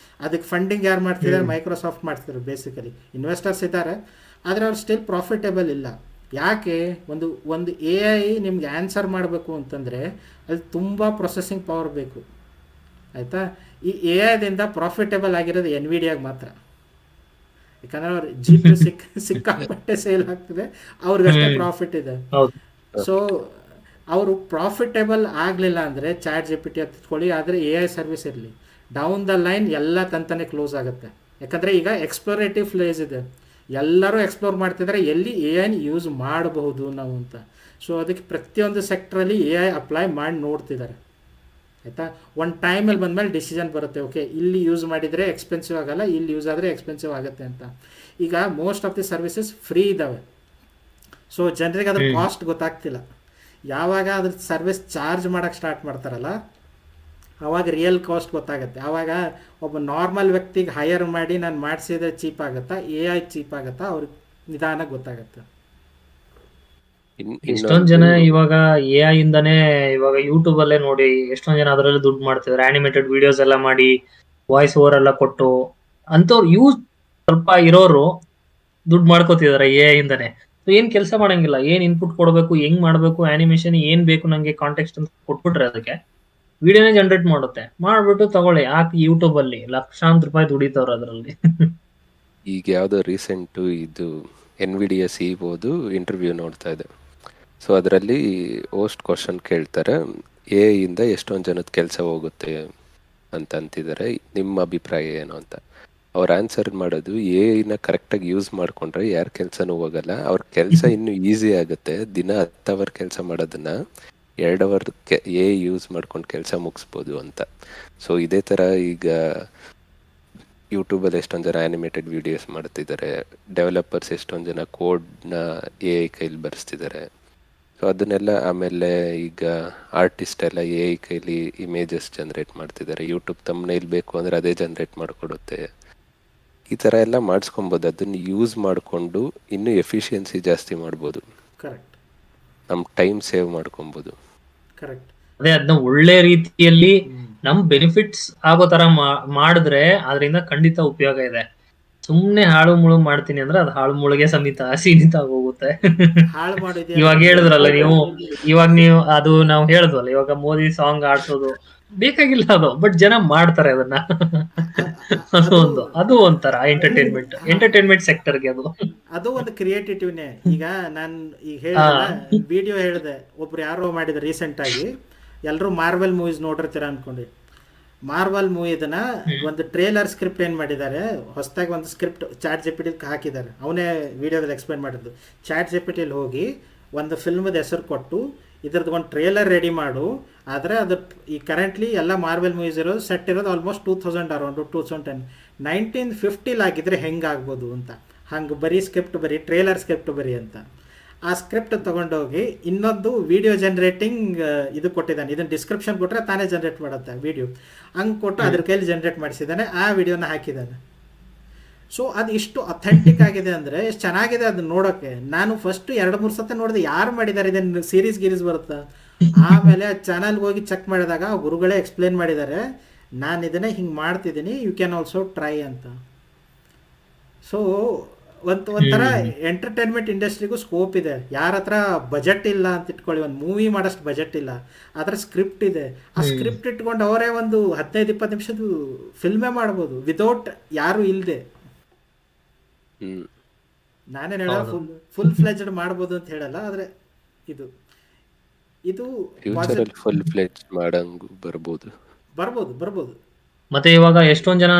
ಅದಕ್ಕೆ ಫಂಡಿಂಗ್ ಯಾರು ಮಾಡ್ತಿದ್ದಾರೆ? ಮೈಕ್ರೋಸಾಫ್ಟ್ ಮಾಡ್ತಿದ್ದಾರೆ. ಬೇಸಿಕಲಿ ಇನ್ವೆಸ್ಟರ್ಸ್ ಇದ್ದಾರೆ, ಆದರೆ ಅವ್ರು ಸ್ಟಿಲ್ ಪ್ರಾಫಿಟೇಬಲ್ ಇಲ್ಲ. ಯಾಕೆ? ಒಂದು ಎ ಐ ನಿಮ್ಗೆ ಆನ್ಸರ್ ಮಾಡಬೇಕು ಅಂತಂದರೆ ಅಲ್ಲಿ ತುಂಬ ಪ್ರೊಸೆಸಿಂಗ್ ಪವರ್ ಬೇಕು. ಆಯಿತಾ? ಈ ಎ ಐದಿಂದ ಪ್ರಾಫಿಟೇಬಲ್ ಆಗಿರೋದು ಎನ್ವಿಡಿಯಾಗೆ ಮಾತ್ರ. ಯಾಕಂದರೆ ಅವ್ರು GPU ಸಿಕ್ಕಾಪಟ್ಟೆ ಸೇಲ್ ಆಗ್ತಿದೆ, ಅವ್ರಿಗಷ್ಟೇ ಪ್ರಾಫಿಟ್ ಇದೆ. ಸೊ ಅವರು ಪ್ರಾಫಿಟೇಬಲ್ ಆಗಲಿಲ್ಲ ಅಂದರೆ ಚಾಟ್ GPT ಹತ್ಕೊಳ್ಳಿ, ಆದರೆ ಎ ಐ ಸರ್ವಿಸ್ ಇರಲಿ, ಡೌನ್ ದ ಲೈನ್ ಎಲ್ಲ ತಂತಾನೆ ಕ್ಲೋಸ್ ಆಗುತ್ತೆ. ಯಾಕಂದರೆ ಈಗ ಎಕ್ಸ್ಪ್ಲೋರೇಟಿವ್ ಫೇಸ್ ಇದೆ, ಎಲ್ಲರೂ ಎಕ್ಸ್ಪ್ಲೋರ್ ಮಾಡ್ತಿದ್ದಾರೆ ಎಲ್ಲಿ ಎ ಐನ ಯೂಸ್ ಮಾಡಬಹುದು ನಾವು ಅಂತ. ಸೊ ಅದಕ್ಕೆ ಪ್ರತಿಯೊಂದು ಸೆಕ್ಟ್ರಲ್ಲಿ ಎ ಐ ಅಪ್ಲೈ ಮಾಡಿ ನೋಡ್ತಿದ್ದಾರೆ. ಆಯಿತಾ? ಒಂದು ಟೈಮಲ್ಲಿ ಬಂದಮೇಲೆ ಡಿಸಿಷನ್ ಬರುತ್ತೆ, ಓಕೆ ಇಲ್ಲಿ ಯೂಸ್ ಮಾಡಿದರೆ ಎಕ್ಸ್ಪೆನ್ಸಿವ್ ಆಗೋಲ್ಲ, ಇಲ್ಲಿ ಯೂಸ್ ಆದರೆ ಎಕ್ಸ್ಪೆನ್ಸಿವ್ ಆಗುತ್ತೆ ಅಂತ. ಈಗ most of the services free ಇದ್ದಾವೆ. ಸೊ ಜನರಿಗೆ ಅದ್ರ ಕಾಸ್ಟ್ ಗೊತ್ತಾಗ್ತಿಲ್ಲ. ಯಾವಾಗ ಅದ್ರ ಸರ್ವಿಸ್ ಚಾರ್ಜ್ ಮಾಡೋಕ್ಕೆ ಸ್ಟಾರ್ಟ್ ಮಾಡ್ತಾರಲ್ಲ, ಆವಾಗ ರಿಯಲ್ ಕಾಸ್ಟ್ ಗೊತ್ತಾಗುತ್ತೆ. ಆವಾಗ ಒಬ್ಬ ನಾರ್ಮಲ್ ವ್ಯಕ್ತಿಗೆ ಹೈಯರ್ ಮಾಡಿ ನಾನು ಮಾಡಿಸಿದ್ರೆ ಚೀಪ್ ಆಗುತ್ತಾ, ಎ ಐ ಚೀಪ್ ಆಗುತ್ತಾ, ಅವ್ರಿಗೆ ನಿಧಾನ ಗೊತ್ತಾಗುತ್ತೆ. ಎಷ್ಟೊಂದ್ ಜನ ಇವಾಗ ಎ ಐ ಇಂದಾನೆ ಇವಾಗ ಯೂಟ್ಯೂಬ್ ಅಲ್ಲೇ ನೋಡಿ ಎಷ್ಟೊಂದ್ ಜನ ಅದರಲ್ಲಿ ದುಡ್ಡು ಮಾಡ್ತಿದ್ದಾರೆ. ಆನಿಮೇಟೆಡ್ ವಿಡಿಯೋಸ್ ಎಲ್ಲ ಮಾಡಿ ವಾಯ್ಸ್ ಓವರ್ ಎಲ್ಲ ಕೊಟ್ಟು ಅಂತವ್ರು ಯೂಸ್ ಸ್ವಲ್ಪ ಇರೋರು ದುಡ್ಡು ಮಾಡ್ಕೋತಿದಾರೆ ಎ ಐ ಇಂದಾನೆ. ಏನ್ ಕೆಲಸ ಮಾಡಂಗಿಲ್ಲ, ಏನ್ ಇನ್ಪುಟ್ ಕೊಡಬೇಕು, ಹೆಂಗ್ ಮಾಡ್ಬೇಕು, ಆನಿಮೇಷನ್ ಏನ್ ಬೇಕು ನಂಗೆ ಕಾಂಟೆಕ್ಸ್ಟ್ ಅಂತ ಕೊಟ್ಬಿಟ್ರೆ ಅದಕ್ಕೆ ವಿಡಿಯೋನೇ ಜನರೇಟ್ ಮಾಡುತ್ತೆ. ಮಾಡ್ಬಿಟ್ಟು ತಗೊಳ್ಳಿ ಹಾಕಿ ಯೂಟ್ಯೂಬ್ ಅಲ್ಲಿ ಲಕ್ಷಾಂತರ ರೂಪಾಯಿ ದುಡಿತವ್ರ ಅದರಲ್ಲಿ. ಈಗ ಯಾವುದೋ ರೀಸೆಂಟು ಇದು NVIDIA CEO ಇಂಟರ್ವ್ಯೂ ನೋಡ್ತಾ ಇದೆ. ಸೊ ಅದರಲ್ಲಿ ಹೋಸ್ಟ್ ಕ್ವಶನ್ ಕೇಳ್ತಾರೆ, ಎ ಐಯಿಂದ ಎಷ್ಟೊಂದು ಜನದ ಕೆಲಸ ಹೋಗುತ್ತೆ ಅಂತ ಅಂತಿದ್ದಾರೆ, ನಿಮ್ಮ ಅಭಿಪ್ರಾಯ ಏನು ಅಂತ. ಅವ್ರ ಆನ್ಸರ್ ಮಾಡೋದು, ಎ ಐನ ಕರೆಕ್ಟಾಗಿ ಯೂಸ್ ಮಾಡಿಕೊಂಡ್ರೆ ಯಾರ ಕೆಲಸನೂ ಹೋಗಲ್ಲ, ಅವ್ರ ಕೆಲಸ ಇನ್ನೂ ಈಸಿ ಆಗುತ್ತೆ. ದಿನ 10 ಅವರ್ ಕೆಲಸ ಮಾಡೋದನ್ನ 2 ಅವರ್ ಎ ಐ ಯೂಸ್ ಮಾಡ್ಕೊಂಡು ಕೆಲಸ ಮುಗಿಸ್ಬೋದು ಅಂತ. ಸೊ ಇದೇ ಥರ ಈಗ ಯೂಟ್ಯೂಬಲ್ಲಿ ಎಷ್ಟೊಂದು ಜನ ಆ್ಯನಿಮೇಟೆಡ್ ವಿಡಿಯೋಸ್ ಮಾಡ್ತಿದ್ದಾರೆ, ಡೆವಲಪರ್ಸ್ ಎಷ್ಟೊಂದು ಜನ ಕೋಡ್ನ ಎ ಐ ಕೈಲಿ ಬರೆಸ್ತಿದ್ದಾರೆ. ಸೊ ಅದನ್ನೆಲ್ಲ ಆಮೇಲೆ ಈಗ ಆರ್ಟಿಸ್ಟ್ ಎಲ್ಲ ಎ ಐ ಕೈಲಿ ಇಮೇಜಸ್ ಜನ್ರೇಟ್ ಮಾಡ್ತಿದ್ದಾರೆ. ಯೂಟ್ಯೂಬ್ ತಮ್ಮನೇಲಿ ಬೇಕು ಅಂದರೆ ಅದೇ ಜನ್ರೇಟ್ ಮಾಡಿಕೊಡುತ್ತೆ. ಈ ಥರ ಎಲ್ಲ ಮಾಡಿಸ್ಕೊಬೋದು. ಅದನ್ನು ಯೂಸ್ ಮಾಡಿಕೊಂಡು ಇನ್ನೂ ಎಫಿಷಿಯನ್ಸಿ ಜಾಸ್ತಿ ಮಾಡ್ಬೋದು, ಕರೆಕ್ಟ್, ನಮ್ಮ ಟೈಮ್ ಸೇವ್ ಮಾಡ್ಕೊಬೋದು. ಕರೆಕ್ಟ್. ಅದೇ ಅದನ್ನ ಒಳ್ಳೆ ರೀತಿಯಲ್ಲಿ ನಮ್ ಬೆನಿಫಿಟ್ಸ್ ಆಗೋ ತರ ಮಾಡಿದ್ರೆ ಅದರಿಂದ ಖಂಡಿತ ಉಪಯೋಗ ಇದೆ. ಸುಮ್ನೆ ಹಾಳು ಮುಳು ಮಾಡ್ತೀನಿ ಅಂದ್ರೆ ಅದು ಹಾಳು ಮುಳುಗೆ ಸೀಮಿತ ಆಗೋಗುತ್ತೆ. ಹಾಳು ಮಾಡಿದ್ಯಾ? ಇವಾಗ ಹೇಳಿದ್ರಲ್ಲ ನೀವು ಅದು ನಾವು ಹೇಳಿದ್ವಲ್ಲ, ಇವಾಗ ಮೋದಿ ಸಾಂಗ್ ಆಡ್ಸೋದು ಬೇಕಾಗಿಲ್ಲ ಅದು, ಬಟ್ ಜನ ಮಾಡ್ತಾರೆ ಅದನ್ನ. ಅದು ಅದು ಒಂಥರ ಎಂಟರ್ಟೈನ್ಮೆಂಟ್ ಸೆಕ್ಟರ್ಗೆ ಅದು. ಅದು ಒಂದು ಕ್ರಿಯೇಟಿವ್ನೇ. ಈಗ ನಾನು ಈಗ ಹಾ ಹೇಳ್ದಲ್ಲ, ವಿಡಿಯೋ ಹೇಳಿದೆ, ಒಬ್ರು ಯಾರೋ ಮಾಡಿದ್ರು ರೀಸೆಂಟಾಗಿ, ಎಲ್ಲರೂ ಮಾರ್ವೆಲ್ ಮೂವೀಸ್ ನೋಡಿರ್ತೀರ ಅಂದ್ಕೊಂಡು. ಮಾರ್ವಲ್ ಮೂವಿದನ್ನ ಒಂದು ಟ್ರೇಲರ್ ಸ್ಕ್ರಿಪ್ಟ್ ಏನು ಮಾಡಿದ್ದಾರೆ, ಹೊಸದಾಗಿ ಒಂದು ಸ್ಕ್ರಿಪ್ಟ್ ಚಾಟ್ ಜಿಪಿಟಿಲಿ ಹಾಕಿದ್ದಾರೆ, ಅವನೇ ವಿಡಿಯೋದಲ್ಲಿ ಎಕ್ಸ್ಪ್ಲೇನ್ ಮಾಡಿದ್ದು. ಚಾಟ್ ಜಿಪಿಟಿಲಿ ಹೋಗಿ ಒಂದು ಫಿಲ್ಮದ ಹೆಸರು ಕೊಟ್ಟು ಇದ್ರದ್ದು ಒಂದು ಟ್ರೇಲರ್ ರೆಡಿ ಮಾಡು, ಆದರೆ ಅದು ಈ ಕರೆಂಟ್ಲಿ ಎಲ್ಲ ಮಾರ್ವೆಲ್ ಮೂವೀಸ್ ಇರೋದು ಸೆಟ್ ಇರೋದು ಆಲ್ಮೋಸ್ಟ್ 2000 ಅರೌಂಡು 2010 1950 ಆಗಿದ್ರೆ ಹೆಂಗಾಗ್ಬೋದು ಅಂತ. ಹಂಗೆ ಬರೀ ಸ್ಕ್ರಿಪ್ಟ್ ಬರೀ, ಟ್ರೇಲರ್ ಸ್ಕ್ರಿಪ್ಟ್ ಬರೀ ಅಂತ. ಆ ಸ್ಕ್ರಿಪ್ಟ್ ತೊಗೊಂಡೋಗಿ ಇನ್ನೊಂದು ವಿಡಿಯೋ ಜನ್ರೇಟಿಂಗ್ ಇದು ಕೊಟ್ಟಿದ್ದಾನೆ, ಇದನ್ನು ಡಿಸ್ಕ್ರಿಪ್ಷನ್ ಕೊಟ್ಟರೆ ತಾನೇ ಜನ್ರೇಟ್ ಮಾಡುತ್ತೆ ವಿಡಿಯೋ, ಹಂಗೆ ಕೊಟ್ಟು ಅದ್ರ ಕೈಲಿ ಜನ್ರೇಟ್ ಮಾಡಿಸಿದ್ದಾನೆ, ಆ ವಿಡಿಯೋನ ಹಾಕಿದ್ದಾನೆ. ಸೊ ಅದು ಇಷ್ಟು ಅಥೆಂಟಿಕ್ ಆಗಿದೆ ಅಂದರೆ ಎಷ್ಟು ಚೆನ್ನಾಗಿದೆ ಅದನ್ನ ನೋಡೋಕ್ಕೆ. ನಾನು ಫಸ್ಟ್ 2-3 ಸತಿ ನೋಡಿದೆ, ಯಾರು ಮಾಡಿದ್ದಾರೆ ಇದನ್ನು, ಸೀರೀಸ್ ಗೀರೀಸ್ ಬರುತ್ತಾ. ಆಮೇಲೆ ಚಾನಲ್ಗೆ ಹೋಗಿ ಚೆಕ್ ಮಾಡಿದಾಗ ಗುರುಗಳೇ ಎಕ್ಸ್ಪ್ಲೇನ್ ಮಾಡಿದ್ದಾರೆ, ನಾನು ಇದನ್ನೇ ಹಿಂಗೆ ಮಾಡ್ತಿದ್ದೀನಿ, ಯು ಕ್ಯಾನ್ ಆಲ್ಸೋ ಟ್ರೈ ಅಂತ. ಸೊ ಒಂಥರ ಎಂಟರ್ಟೈನ್ಮೆಂಟ್ ಇಂಡಸ್ಟ್ರಿಗೂ ಸ್ಕೋಪ್ ಇದೆ. ಯಾರ ಹತ್ರ ಬಜೆಟ್ ಇಲ್ಲ ಅಂತ ಇಟ್ಕೊಳ್ಳಿ, ಒಂದು ಮೂವಿ ಮಾಡೋಷ್ಟು ಬಜೆಟ್ ಇಲ್ಲ, ಅದರ ಸ್ಕ್ರಿಪ್ಟ್ ಇದೆ, ಆ ಸ್ಕ್ರಿಪ್ಟ್ ಇಟ್ಕೊಂಡು ಅವರೇ ಒಂದು 15-20 ನಿಮಿಷದ ಫಿಲ್ಮೇ ಮಾಡ್ಬೋದು ವಿತೌಟ್ ಯಾರು ಇಲ್ಲದೆ. ನಾನೇನು ಹೇಳ ಫುಲ್ ಫ್ಲೆಜ್ಡ್ ಮಾಡ್ಬೋದು ಅಂತ ಹೇಳಲ್ಲ, ಆದರೆ ಇದು ಫುಲ್ ಫ್ಲೆಜ್ ಮಾಡಂಗು ಬರ್ಬೋದು. ಮತ್ತೆ ಇವಾಗ ಎಷ್ಟೊಂದ್ ಜನ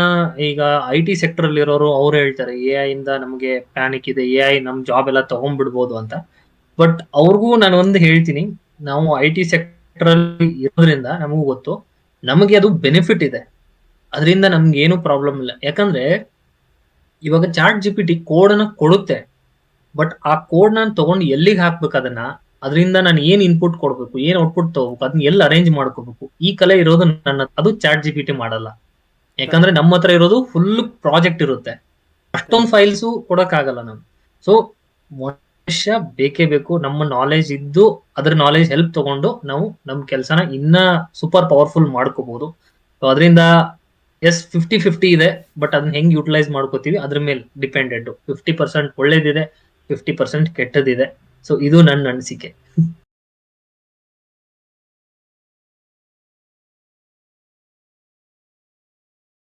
ಈಗ IT ಸೆಕ್ಟರ್ ಅಲ್ಲಿ ಇರೋರು ಅವ್ರು ಹೇಳ್ತಾರೆ AI ಇಂದ ನಮ್ಗೆ ಪ್ಯಾನಿಕ್ ಇದೆ, AI ನಮ್ ಜಾಬ್ ಎಲ್ಲ ತಗೊಂಡ್ಬಿಡ್ಬೋದು ಅಂತ. ಬಟ್ ಅವ್ರಿಗೂ ನಾನು ಒಂದು ಹೇಳ್ತೀನಿ, ನಾವು IT ಸೆಕ್ಟರ್ ಅಲ್ಲಿ ಇರೋದ್ರಿಂದ ನಮಗೂ ಗೊತ್ತು, ನಮಗೆ ಅದು ಬೆನಿಫಿಟ್ ಇದೆ, ಅದರಿಂದ ನಮ್ಗೆ ಏನು ಪ್ರಾಬ್ಲಮ್ ಇಲ್ಲ. ಯಾಕಂದ್ರೆ ಇವಾಗ ಚಾಟ್ GPT ಕೋಡನ್ನ ಕೊಡುತ್ತೆ, ಬಟ್ ಆ ಕೋಡ್ ನಾನು ತಗೊಂಡು ಎಲ್ಲಿಗೆ ಹಾಕ್ಬೇಕು, ಅದರಿಂದ ನಾನು ಏನ್ ಇನ್ಪುಟ್ ಕೊಡ್ಬೇಕು, ಏನ್ ಔಟ್ಪುಟ್ ತಗೋಬೇಕು, ಅದನ್ನ ಎಲ್ಲಿ ಅರೇಂಜ್ ಮಾಡ್ಕೋಬೇಕು, ಈ ಕಲೆ ಇರೋದು ಅದು ಚಾಟ್ GPT ಮಾಡಲ್ಲ. ಯಾಕಂದ್ರೆ ನಮ್ಮ ಹತ್ರ ಇರೋದು ಫುಲ್ ಪ್ರಾಜೆಕ್ಟ್ ಇರುತ್ತೆ, ಅಷ್ಟೊಂದು ಫೈಲ್ಸು ಕೊಡಕ್ಕಾಗಲ್ಲ ನಮ್ಗೆ. ಸೊ ಮನುಷ್ಯ ಬೇಕೇ ಬೇಕು, ನಮ್ಮ ನಾಲೆಜ್ ಇದ್ದು ಅದ್ರ ನಾಲೆಜ್ ಹೆಲ್ಪ್ ತಗೊಂಡು ನಾವು ನಮ್ ಕೆಲಸನ ಇನ್ನ ಸೂಪರ್ ಪವರ್ಫುಲ್ ಮಾಡ್ಕೋಬಹುದು. ಸೊ ಅದರಿಂದ 50-50 ಇದೆ, ಬಟ್ ಅದನ್ನ ಹೆಂಗ್ ಯುಟಿಲೈಸ್ ಮಾಡ್ಕೋತೀವಿ ಅದ್ರ ಮೇಲೆ ಡಿಪೆಂಡೆಡ್. 50% ಒಳ್ಳೇದಿದೆ, 50% ಕೆಟ್ಟದಿದೆ. ಸೊ ಇದು ನನ್ನ ಅನಿಸಿಕೆ.